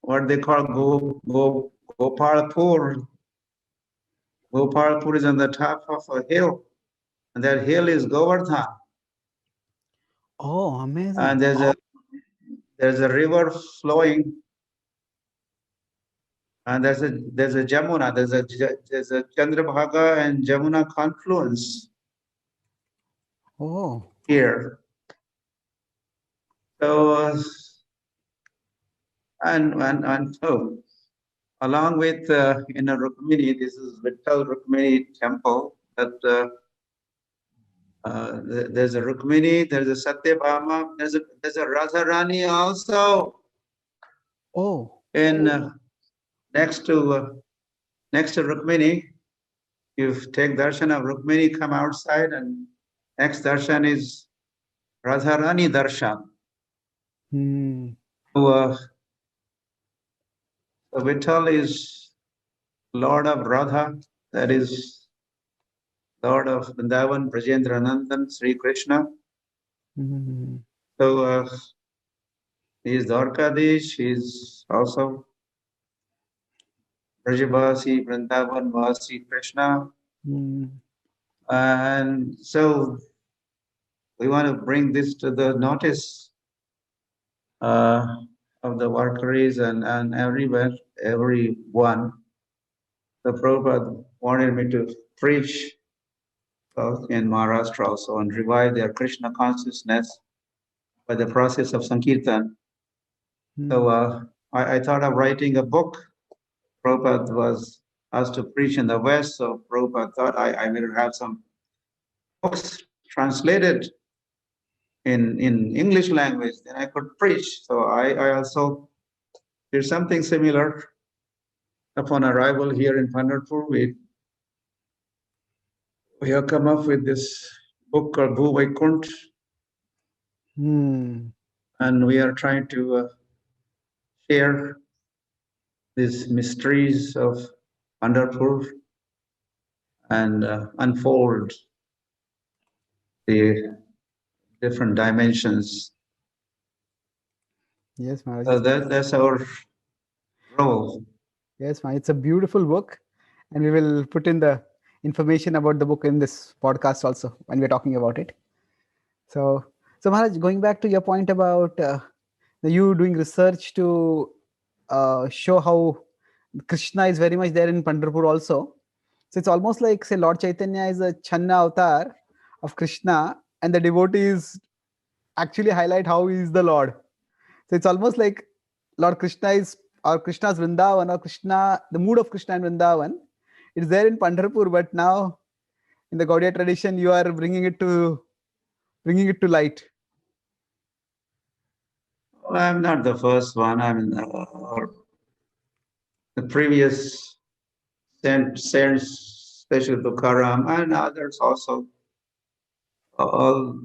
what they call Gopalpur. Gopalpur is on the top of a hill, and that hill is Govardhan. Oh, amazing. And there's a river flowing, and there's a Jamuna, there's a Chandrabhaga and Jamuna confluence Oh. here. So and so along with in a Rukmini, this is Vittal Rukmini temple. That there's a Rukmini, there's a Satyabhama, there's a Radharani also. Oh. In next to Rukmini, you take darshan of Rukmini, come outside, and next darshan is Radharani darshan. So Vittal is Lord of Radha, that is Lord of Vrindavan, Brajendra Nandan, Sri Krishna. So he is Dwarkadish, he is also Brajavasi, Vrindavan Vasi Krishna. And so we want to bring this to the notice of the Warkaris and everyone. The Prabhupada wanted me to preach in Maharashtra also and revive their Krishna consciousness by the process of Sankirtan. So I thought of writing a book. Prabhupada was asked to preach in the West, so Prabhupada thought I will have some books translated in English language, then I could preach. So I also did something similar. Upon arrival here in Pandharpur, we have come up with this book called Bhu Vaikunt, and we are trying to share these mysteries of Pandharpur and unfold the different dimensions. Yes, Maharaj. So that's our role. Yes, Maharaj. It's a beautiful book, and we will put in the information about the book in this podcast also when we're talking about it. So Maharaj, going back to your point about you doing research to show how Krishna is very much there in Pandharpur also. So it's almost like, say, Lord Chaitanya is a Channa avatar of Krishna, and the devotees actually highlight how he is the Lord. So it's almost like Lord Krishna is, or Krishna's Vrindavan, or Krishna, the mood of Krishna in Vrindavan. It's there in Pandharpur, but now in the Gaudiya tradition, you are bringing it to light. Well, I'm not the first one. I mean, the previous saints, especially Tukaram and others also, all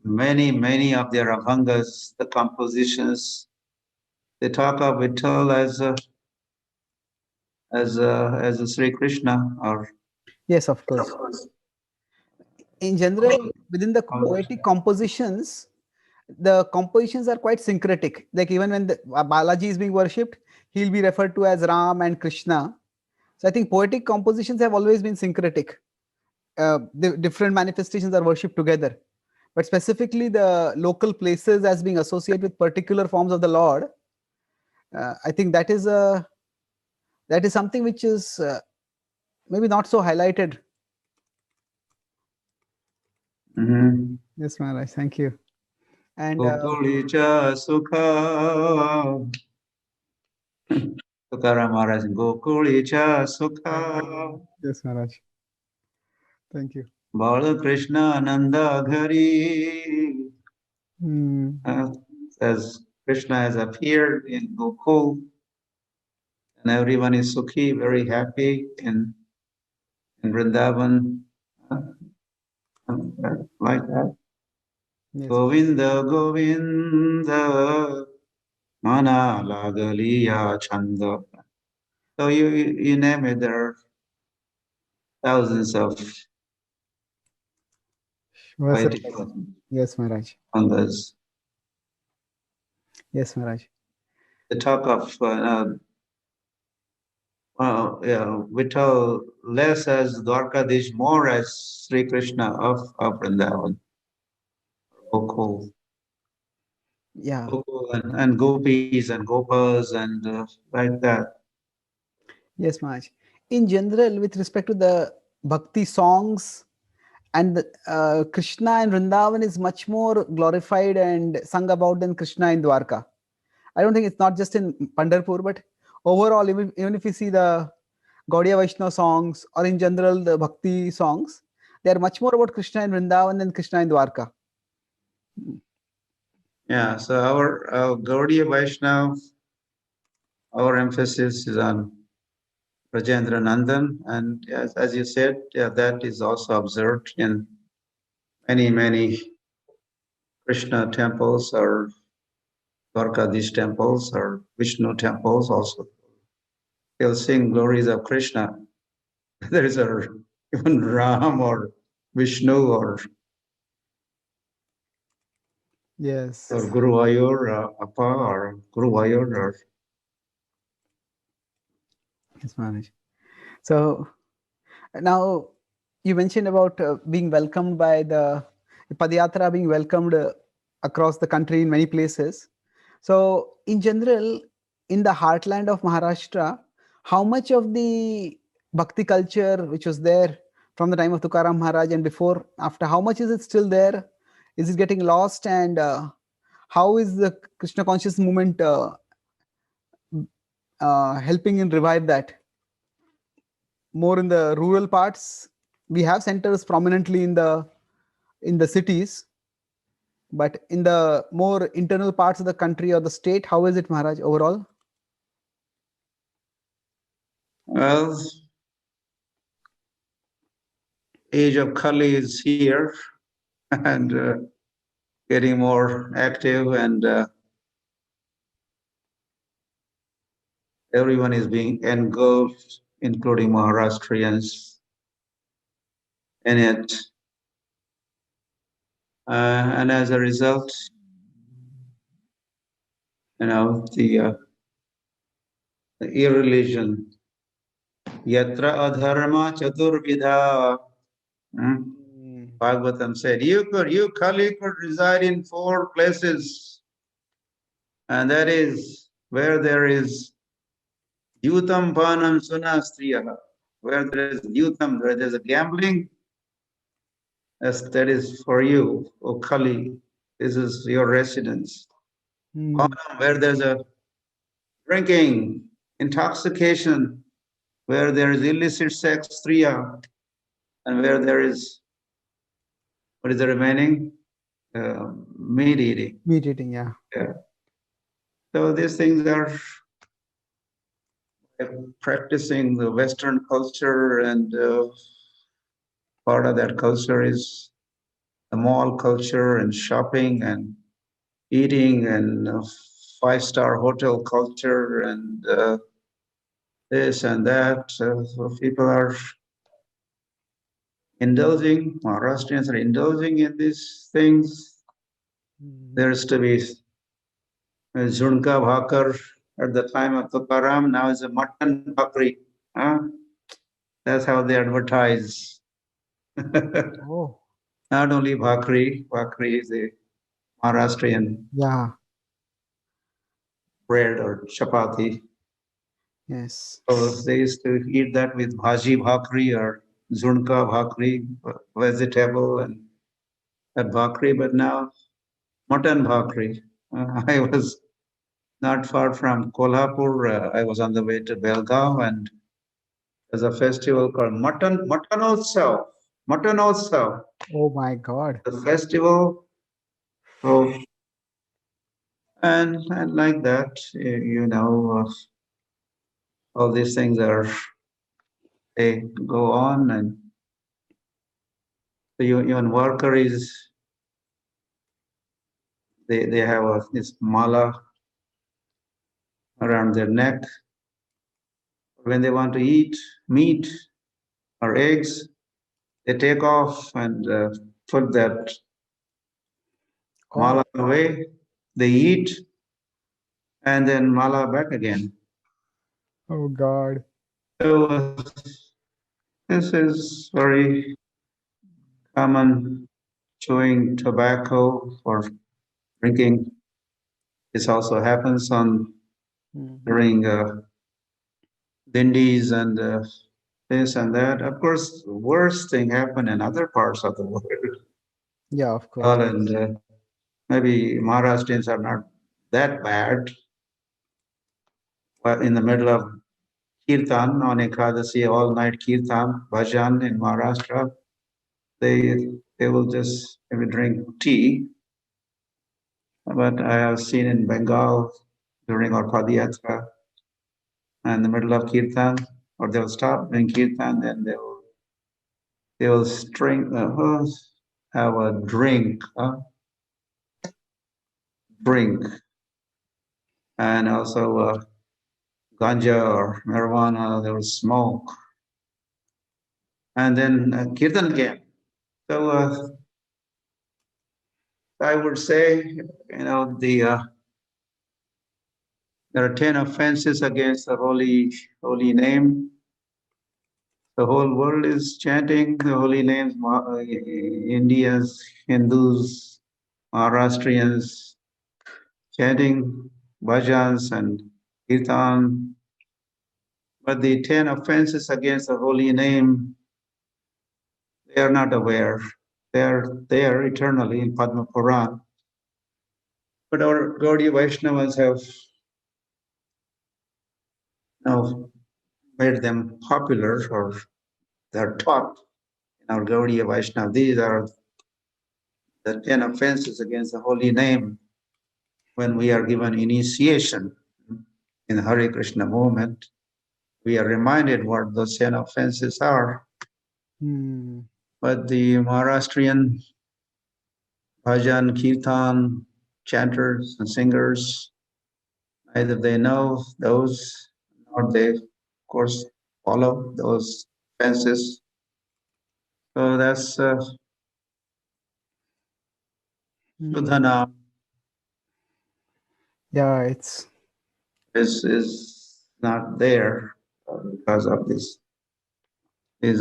many of their abhangas, the compositions, they talk of Vittal as a Sri Krishna or Yes, of course. In general, within the poetic compositions, the compositions are quite syncretic. Like even when the Balaji is being worshipped, he'll be referred to as Ram and Krishna. So I think poetic compositions have always been syncretic. The different manifestations are worshipped together. But specifically, the local places as being associated with particular forms of the Lord, I think that is something which is maybe not so highlighted. Mhm. Yes, Maharaj. Thank you. And Gokuli cha sukha. Tukaram Maharaj, Gokuli cha sukha. yes, Maharaj. Thank you. Bala Krishna Ananda Ghari. Hmm. As Krishna has appeared in Gokul, and everyone is sukhi, very happy in Vrindavan, uh, like that. Yes. Govinda, Govinda, Mana Lagaliya Chanda. So you name it, there are thousands of Yes, poetic yes, Maharaj. mangas. Yes, Maharaj. The talk of yeah, Vittal less as Dwarkadish, more as Sri Krishna of Vrindavan, Gokul, Yeah. and gopis and gopas and like that. Yes, Maharaj. In general, with respect to the bhakti songs, and Krishna in Vrindavan is much more glorified and sung about than Krishna in Dwarka. I don't think it's not just in Pandharpur, but overall, even if you see the Gaudiya Vaishnava songs or in general the bhakti songs, they are much more about Krishna in Vrindavan than Krishna in Dwarka. Yeah, so our Gaudiya Vaishnava, our emphasis is on Rajendra Nandan, and as you said, yeah, that is also observed in many Krishna temples or Dwarkadish temples or Vishnu temples also. They'll sing glories of Krishna. There is a even Ram or Vishnu Yes. or Guru Ayur, Appa or Guru Ayur or Yes, Maharaj. So now you mentioned about being welcomed by the Padayatra, being welcomed across the country in many places. So in general, in the heartland of Maharashtra, how much of the bhakti culture which was there from the time of Tukaram Maharaj and before, after, how much is it still there? Is it getting lost? And how is the Krishna conscious movement helping in revive that? More in the rural parts, we have centers prominently in the cities, but in the more internal parts of the country or the state, how is it, Maharaj, overall? well, age of Kali is here and getting more active, and everyone is being engulfed, including Maharashtrians, in it. And as a result, the irreligion, yatra adharma chaturvidha. Bhagavatam said, you Kali could reside in 4 places, and that is where there is Yutam Panam Sunastriya, where there is Yutam, where there's a gambling, that is for you, O Kali. This is your residence. Panam, where there's a drinking, intoxication, where there is illicit sex, Striya, and where there is, what is the remaining? Meat eating. Meat eating, yeah. Yeah. So these things are practicing the Western culture, and part of that culture is the mall culture and shopping and eating and five-star hotel culture and this and that. So people are indulging, Maharashtrians are indulging in these things. There's to be Zunka Bhakar at the time of Tukaram, now is a mutton bhakri. Huh? That's how they advertise. Oh, Not only bhakri, bhakri is a Maharashtrian yeah. bread or chapati. Yes. So they used to eat that with bhaji bhakri or zunka bhakri, vegetable and that bhakri, but now mutton bhakri. I was not far from Kolhapur. I was on the way to Belgaum, and there's a festival called Muttonotsav. Muttonotsav, Oh my God. the festival. So, and like that, all these things are they go on, and even worker is they have this mala around their neck when they want to eat meat or eggs. They take off and put that Oh, mala away. They eat and then mala back again. oh God. So this is very common. Chewing tobacco or drinking. This also happens on Mhm. during dindies and this and that. Of course, worst thing happen in other parts of the world. Yeah, of course. Well, and maybe Maharashtrians are not that bad. But in the middle of kirtan on Ekadasi, all night kirtan, bhajan in Maharashtra, they will just maybe drink tea. But I have seen in Bengal during our Padayatra, in the middle of kirtan, or they'll stop doing kirtan, then they will have a drink, and also ganja or marijuana. They will smoke, and then kirtan again. So I would say, there are 10 offenses against the holy name. The whole world is chanting the holy names. Indians, Hindus, Maharashtrians chanting bhajans and kirtan. But the 10 offenses against the holy name, they are not aware. They are there eternally in Padma Puran. But our Gaudiya Vaishnavas have now made them popular, or they're taught in our Gaudiya Vaishnava. These are the 10 offenses against the holy name when we are given initiation in the Hare Krishna movement. We are reminded what those 10 offenses are. Hmm. But the Maharashtrian bhajan, kirtan, chanters, and singers, either they know those or they, of course, follow those offenses. So that's Hmm. Sudhana Yeah, it's is not there because of these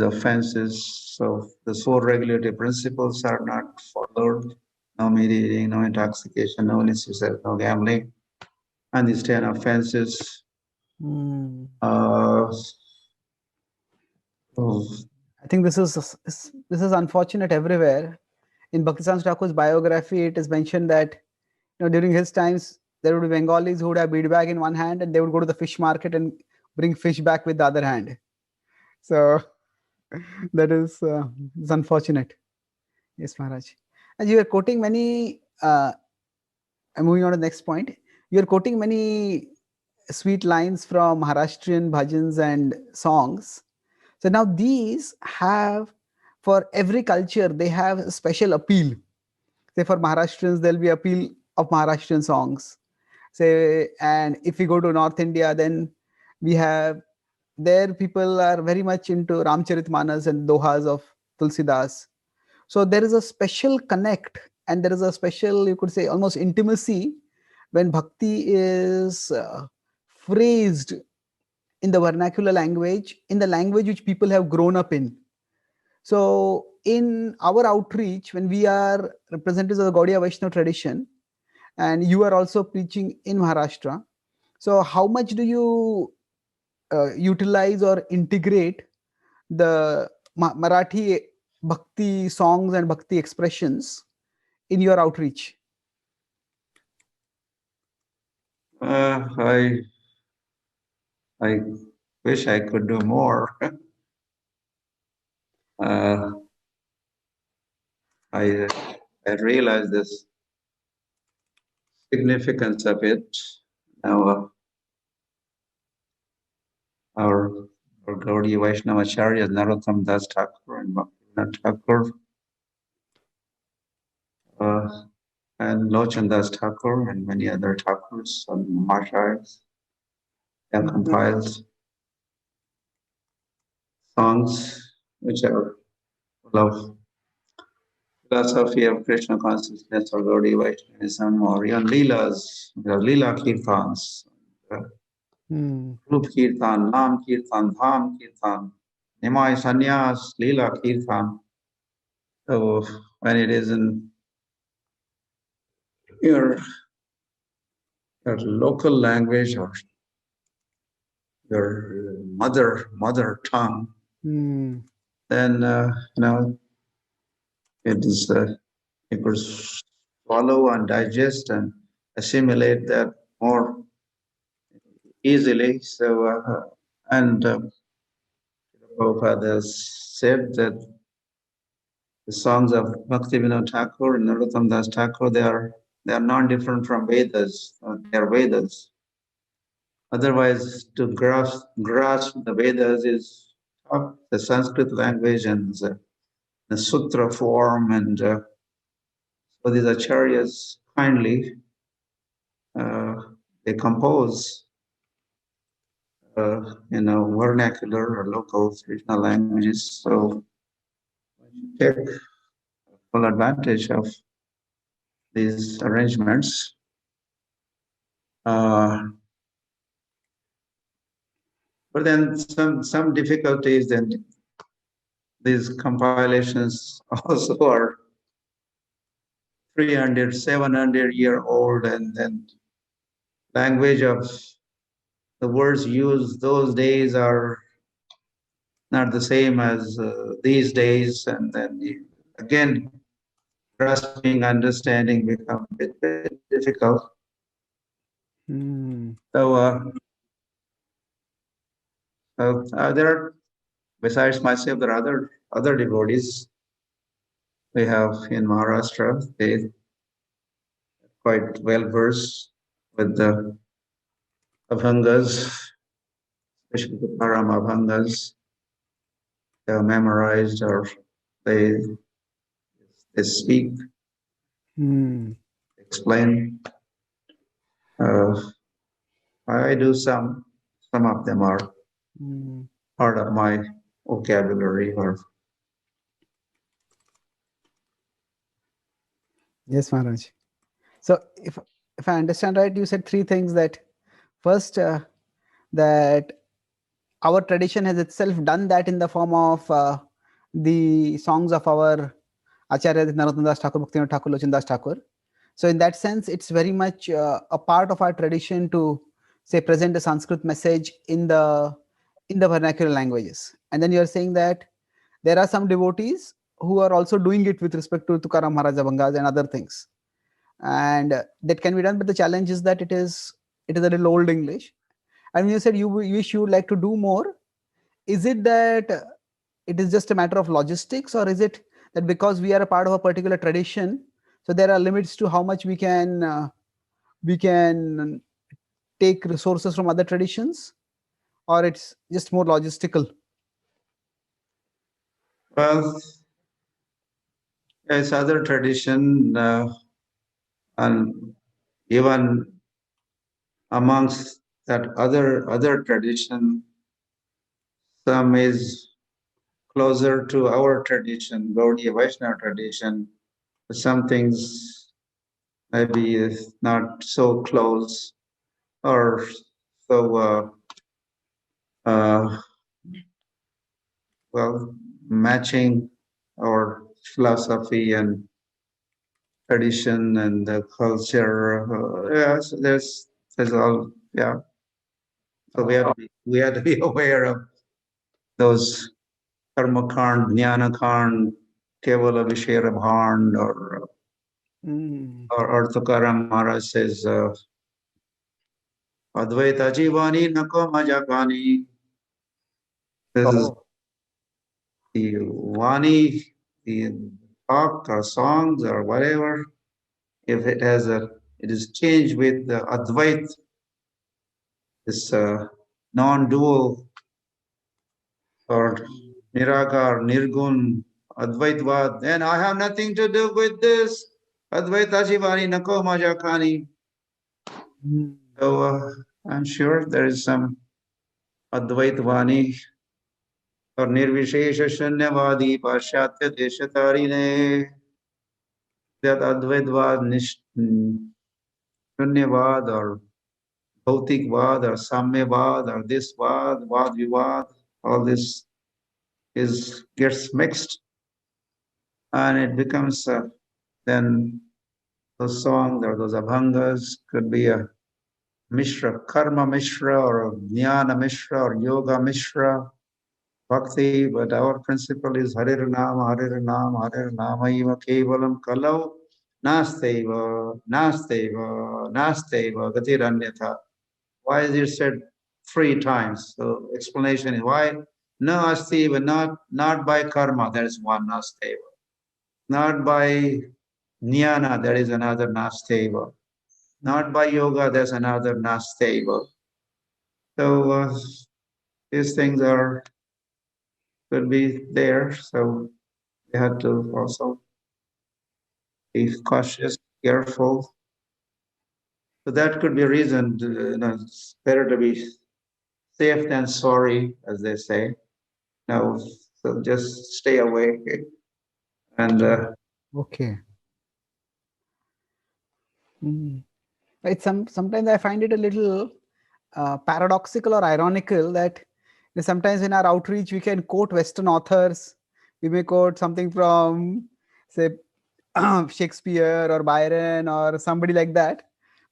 offenses. So the four regulatory principles are not followed. No meat eating, no intoxication, no illicit sex, no gambling, and these 10 offenses. hmm. Uh, oh, I think this is unfortunate everywhere. In Bhaktivedanta Thakur's biography, it is mentioned that during his times there would be Bengalis who would have bead bag in one hand and they would go to the fish market and bring fish back with the other hand. So that is unfortunate. Yes, Maharaj. And you are quoting many. I'm moving on to the next point. You are quoting many sweet lines from Maharashtrian bhajans and songs. So now these have, for every culture, they have a special appeal. Say for Maharashtrians, there'll be appeal of Maharashtrian songs. Say, and if we go to North India, then we have there people are very much into Ramcharitmanas and Dohas of Tulsidas. So there is a special connect, and there is a special, you could say, almost intimacy when bhakti is phrased in the vernacular language, in the language which people have grown up in. So in our outreach, when we are representatives of the Gaudiya Vaishnava tradition, and you are also preaching in Maharashtra, so how much do you utilize or integrate the Marathi bhakti songs and bhakti expressions in your outreach? I wish I could do more. uh, I I realize this significance of it. Now, our Gaudiya Vaishnava Acharya Narottam Das Thakur and Bhaktivinoda Thakur and Lochan Das Thakur and many other Thakurs and Mahasayas have compiled songs which are full of philosophy of Krishna consciousness or Gaudiya Vaishnavism or even Leelas, Leela Kirtans, Rup Kirtan, Nam Kirtan, Dham Kirtan, Nimai Sannyas, Leela Kirtan. So when it is in your local language or your mother tongue, then it is you could swallow and digest and assimilate that more easily. So and Prabhupada said that the songs of Bhaktivinoda Thakur and Narottam Das Thakur, they are not different from Vedas. They are Vedas. Otherwise, to grasp the Vedas is tough. The Sanskrit language and the sutra form, and so these acharyas kindly they compose vernacular or local regional languages. So take full advantage of these arrangements. But then some difficulties, then these compilations also are 300, 700-year old, and then language of the words used those days are not the same as these days, and then again grasping, understanding become a bit difficult. So there are, besides myself, there are other devotees we have in Maharashtra. They are quite well versed with the abhangas, especially the param abhangas. They are memorized or they speak, explain. I do some of them are part of my vocabulary. Or Yes, Maharaj. So if I understand right, you said three things. That first, that our tradition has itself done that in the form of the songs of our Acharya Narottam Das Thakur, Bhaktivinoda Thakur, Lochan Das Thakur. So in that sense, it's very much a part of our tradition to say present the Sanskrit message in the vernacular languages. And then you are saying that there are some devotees who are also doing it with respect to Tukaram Maharaj Abhangas and other things, and that can be done. But the challenge is that it is a little old English. And when you said you wish you would like to do more, is it that it is just a matter of logistics, or is it that because we are a part of a particular tradition, so there are limits to how much we can take resources from other traditions, or it's just more logistical? well, It's other tradition, and even amongst that other tradition, some is closer to our tradition, Gaudiya Vaishnava tradition. Some things maybe is not so close or so uh, well matching our philosophy and tradition and the culture. Yes, there's all yeah. So Oh. we had to be aware of those karma kand, jnana kand, kevala vishera bhand, Mm. or Tukaram Maharaj says, Advaita Jivani Nako Majakani. This is Oh. the Vani, the talk or songs or whatever. If it is changed with the Advait, this non-dual or Nirakar, Nirgun, Advaitvad, then I have nothing to do with this. Advaita Jivani Nako Majakani. Mm. So I'm sure there is some Advaitvani or Nirvishesha Shanyavadi Pashatya Deshatari that Advaitvad Shunyavad or Bhautikvad or Samyavad or this Vad Vivad, all this is gets mixed and it becomes then those songs or those abhangas could be a Mishra, Karma Mishra or Jnana Mishra or Yoga Mishra, Bhakti, but our principle is Hare Nama, Hare Nama, Hare Nama, Eva Kevalam Kalau, Nasteva, Nasteva, Nasteva, Gatiranyatha. Why is it said 3 times? So explanation is why no Astiva, not by karma, there is one Nasteva. Not by jnana, there is another Nasteva. Not by yoga, there's another Nasteva. So these things are could be there. So we have to also be cautious, careful. So that could be a reason to, it's better to be safe than sorry, as they say. No, so just stay away. And Okay. Mm. Sometimes I find it a little paradoxical or ironical that sometimes in our outreach we can quote Western authors. We may quote something from, say, Shakespeare or Byron or somebody like that.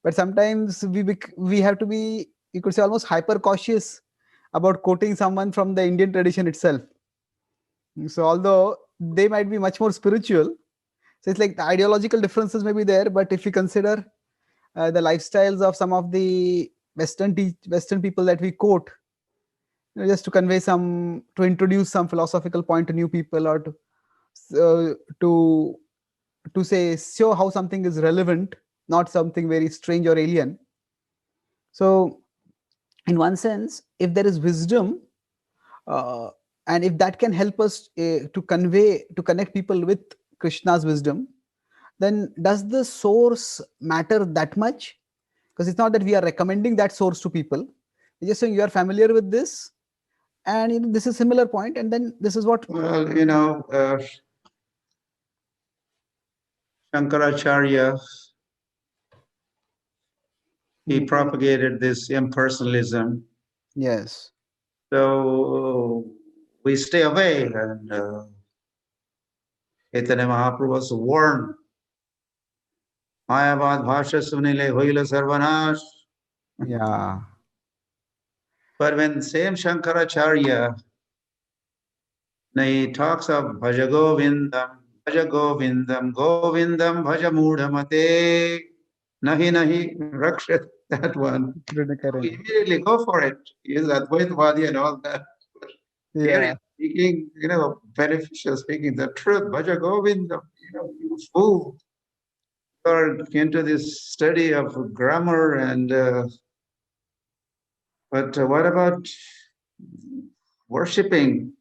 But sometimes we have to be, you could say, almost hyper cautious about quoting someone from the Indian tradition itself. So although they might be much more spiritual, so it's like the ideological differences may be there, but if we consider the lifestyles of some of the Western people that we quote, just to convey some, to introduce some philosophical point to new people, or uh, to to say show how something is relevant, not something very strange or alien. So in one sense, if there is wisdom, uh, and if that can help us to connect people with Krishna's wisdom, then does the source matter that much? Because it's not that we are recommending that source to people. We're just saying you are familiar with this, and this is similar point, and then this is what. well, Shankaracharya, he Mm. propagated this impersonalism. Yes. So we stay away. And Chaitanya Mahaprabhu was warned, Mayavad Bhasha Sunile Hoila Sarvanash. Yeah. But when same Shankaracharya, he talks of Bhaja Govindam, Govindam Bhaja Mudhamate, Nahi Nahi Rakshat, that one. We Correct. immediately go for it. He is Advaitvadi and all that. Here Yeah. is speaking, beneficial speaking, the truth, Bhaja Govindam, you fool. You're into this study of grammar and but what about worshipping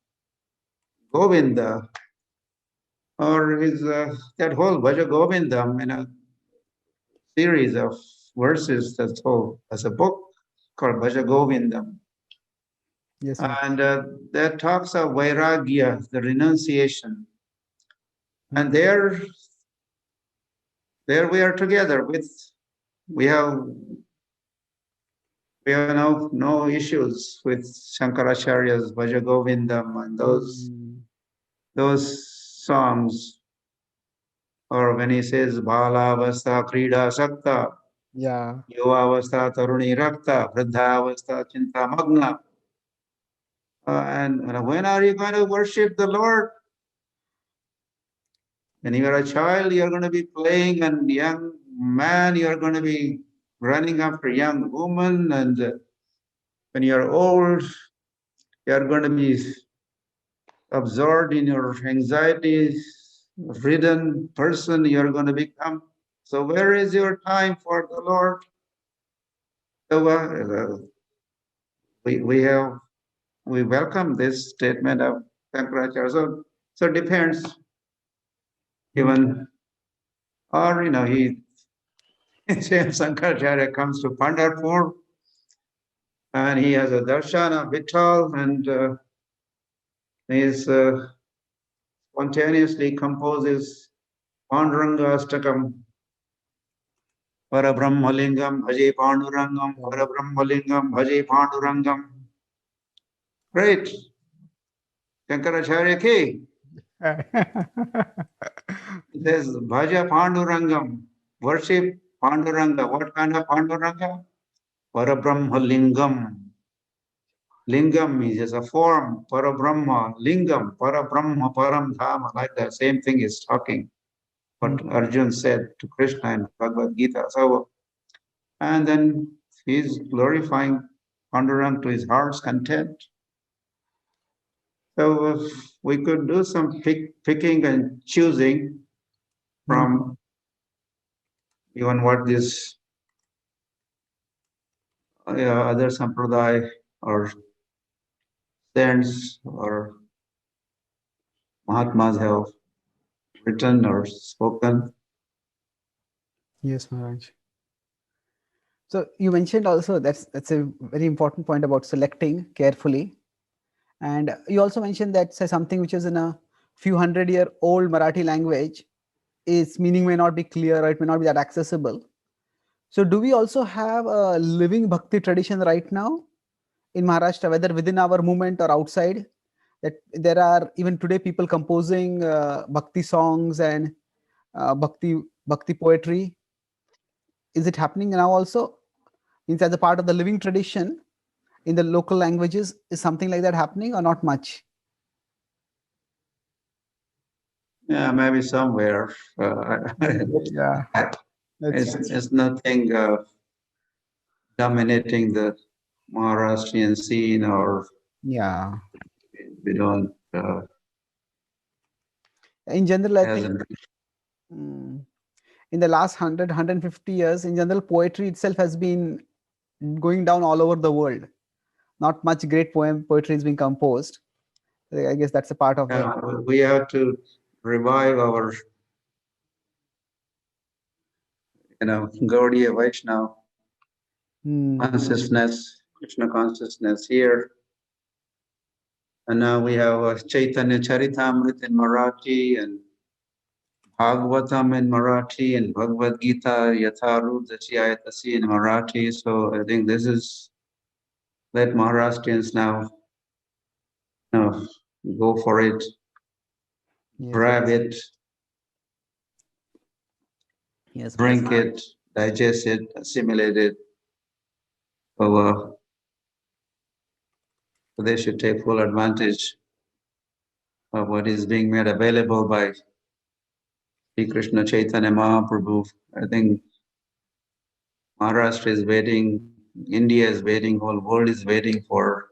Govinda? or his that whole Bhaja Govindam, series of verses that's whole as a book called Bhaja Govindam. Yes, Maharaj. And that talks of Vairagya, the renunciation. And there we are together with, we have no issues with Shankaracharya's Bhaja Govindam and Mm. those songs, or when he says Balavastha Krida Sakta, Yeah. Yuvavastha Taruni Rakta, Vrindaavastha Chinta Magna. And when are you going to worship the Lord? When you are a child, you're going to be playing, and young man, you're going to be running after young woman, and when you're old, you're going to be absorbed in your anxiety-ridden person you're going to become. So where is your time for the Lord? So we welcome this statement of Shankaracharya. So it depends. Okay. Even or he Shankaracharya comes to Pandharpur and he has a darshan of Vittal, and he spontaneously composes Panduranga Astakam. Parabrahmalingam bhaje Pandurangam, Yeah. Parabrahmalingam bhaje Pandurangam. Great. Shankaracharya ki. It says bhaja Pandurangam. Worship Panduranga. What kind of Panduranga? Parabrahmalingam. Lingam is just a form. Parabrahma. Lingam. Parabrahma. Paramdhama. Like the same thing is talking. What Arjun said to Krishna in Bhagavad Gita. So, and then he's glorifying Panduranga to his heart's content. So we could do some picking and choosing from even what this other sampradaya or saints or Mahatmas have written or spoken. Yes, Maharaj. So you mentioned also that's a very important point about selecting carefully, and you also mentioned that say something which is in a few hundred-year old Marathi language, its meaning may not be clear or it may not be that accessible. So do we also have a living bhakti tradition right now in Maharashtra, whether within our movement or outside? That there are even today people composing bhakti songs and bhakti poetry. Is it happening now also? Means as a part of the living tradition in the local languages, is something like that happening or not much? Yeah, maybe somewhere. Yeah, that's It's nothing dominating the Maharashtrian scene, or yeah. we don't In general, I think hasn't. mm, in the last 100 150 years, in general, poetry itself has been going down all over the world. Not much great poetry is being composed. I guess that's a part of the We have to revive our Gaudiya Vaishnava consciousness, Krishna consciousness here. And now we have Chaitanya Charitamrita in Marathi and Bhagavatam in Marathi and Bhagavad Gita Yatharudhati Ayatasi in Marathi. So I think this is, let Maharashtrians now go for it, yes, grab it, yes, drink it, digest it, assimilate it. So they should take full advantage of what is being made available by Sri Krishna Chaitanya Mahaprabhu. I think Maharashtra is waiting, India is waiting, whole world is waiting for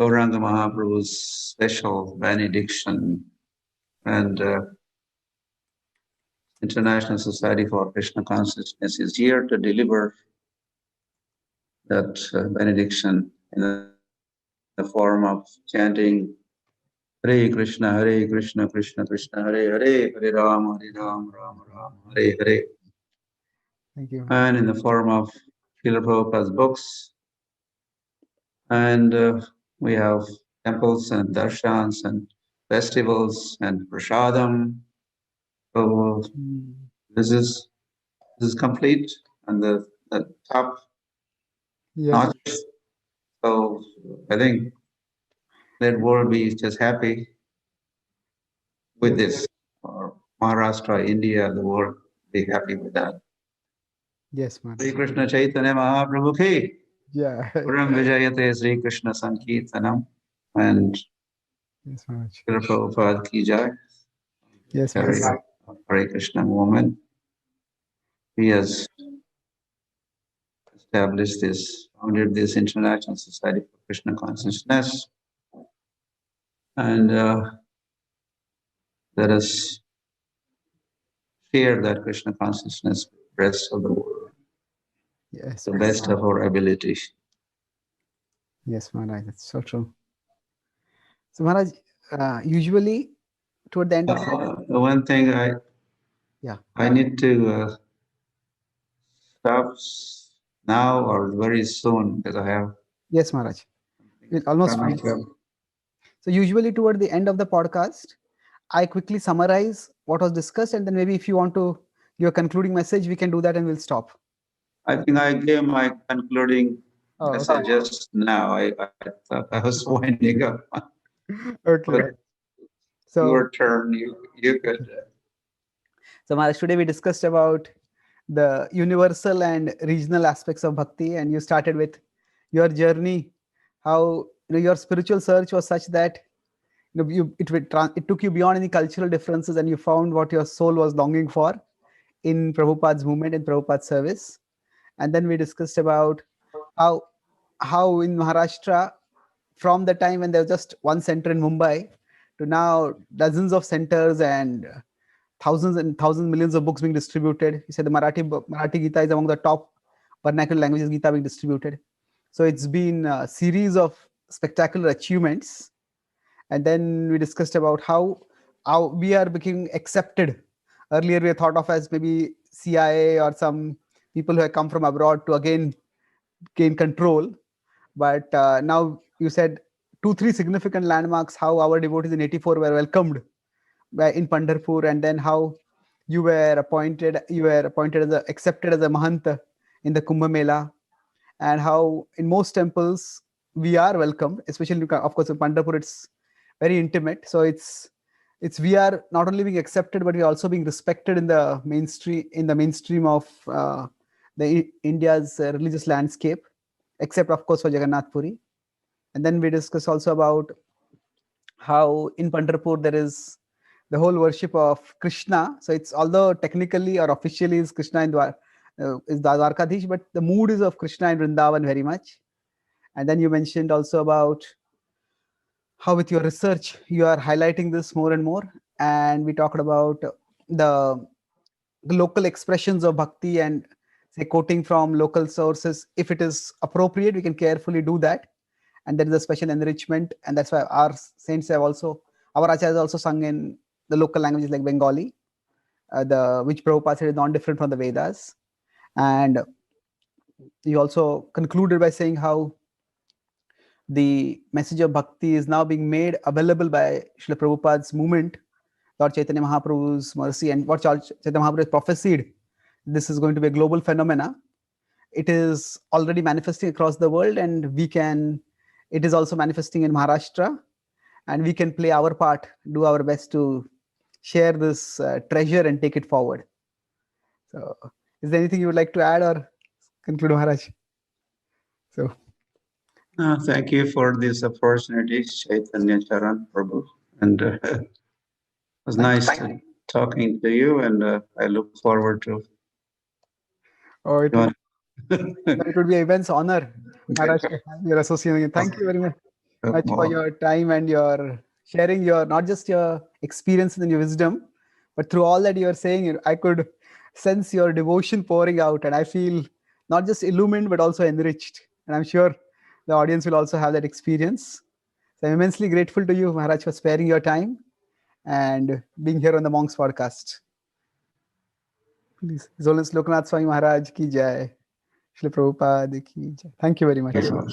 Gauranga Mahaprabhu's special benediction, and International Society for Krishna Consciousness is here to deliver that benediction in the form of chanting Hare Krishna, Krishna Krishna, Hare Hare, Hare Ram, Ram Ram, Hare Hare. Thank you. And in the form of Srila Prabhupada's books, and we have temples and darshans and festivals and prasadam. So this is complete, and the top Yes. notch. So I think let world be just happy with Yes. this, or Maharashtra, India, the world be happy with that. Yes, man. Sri Krishna Chaitanya Mahaprabhu ki, Yeah. Puram Vijayate Sri Krishna Sankirtanam, and Yes, Maharaj. Srila Prabhupada ki jai. Yes, Hare Maharaj. Hare Krishna movement. He has established this, founded this International Society for Krishna Consciousness, and let us share that Krishna consciousness with the rest of the world, Yes. to the best of our ability. Yes, Maharaj. That's so true. So, Maharaj, usually toward the end of One thing yeah. I need to stop now or very soon because I have Yes, Maharaj. We're almost coming finished. up. So usually toward the end of the podcast, I quickly summarize what was discussed, and then maybe if you want to give a concluding message, we can do that and we'll stop. I think I gave my concluding Oh, message just now. I thought I was winding up. okay. But So, your turn, you could. so Maharaj, today we discussed about the universal and regional aspects of bhakti, and you started with your journey, how your spiritual search was such that it took you beyond any cultural differences, and you found what your soul was longing for in Prabhupada's movement and Prabhupada's service. And then we discussed about how in Maharashtra, from the time when there was just one center in Mumbai to now dozens of centers and thousands and thousands, millions of books being distributed. You said the Marathi Gita is among the top vernacular languages Gita being distributed. So it's been a series of spectacular achievements. And then we discussed about how we are becoming accepted. Earlier we were thought of as maybe CIA or some people who have come from abroad to again gain control. But now you said 2-3 significant landmarks, how our devotees in 84 were welcomed in Pandharpur, and then how you were appointed as accepted as a Mahanta in the Kumbh Mela, and how in most temples we are welcomed, especially of course in Pandharpur it's very intimate. So it's we are not only being accepted, but we're also being respected in the mainstream of India's religious landscape, except of course for Jagannath Puri. And then we discuss also about how in Pandharpur there is the whole worship of Krishna. So it's, although technically or officially is Krishna in is Dwarkadish, but the mood is of Krishna in Vrindavan very much. And then you mentioned also about how with your research you are highlighting this more and more. And we talked about the local expressions of bhakti, and say quoting from local sources, if it is appropriate we can carefully do that, and there is a special enrichment. And that's why our saints have also, our acharyas also sung in the local languages like Bengali, the which Prabhupada said is non different from the Vedas. And you also concluded by saying how the message of bhakti is now being made available by Srila Prabhupada's movement, Lord Chaitanya Mahaprabhu's mercy, and what Lord Chaitanya Mahaprabhu prophesied. This is going to be a global phenomena. It is already manifesting across the world, and it is also manifesting in Maharashtra, and we can play our part, do our best to share this treasure and take it forward. So, is there anything you would like to add or conclude, Maharaj? So, Thank you for this opportunity, Chaitanya Charan Prabhu. And it was nice talking to you, and I look forward to oh, it would be an immense honor, Okay. Maharaj, to have your association. Thank you very much for More. your time and your sharing your, not just your experience and your wisdom, but through all that you are saying, I could sense your devotion pouring out, and I feel not just illumined but also enriched. And I'm sure the audience will also have that experience. So I'm immensely grateful to you, Maharaj, for sparing your time and being here on the Monks podcast. Please, His Holiness Lokanath Swami Maharaj ki jai. Shri Prabhupada ki jai. Thank you very much. Thank you.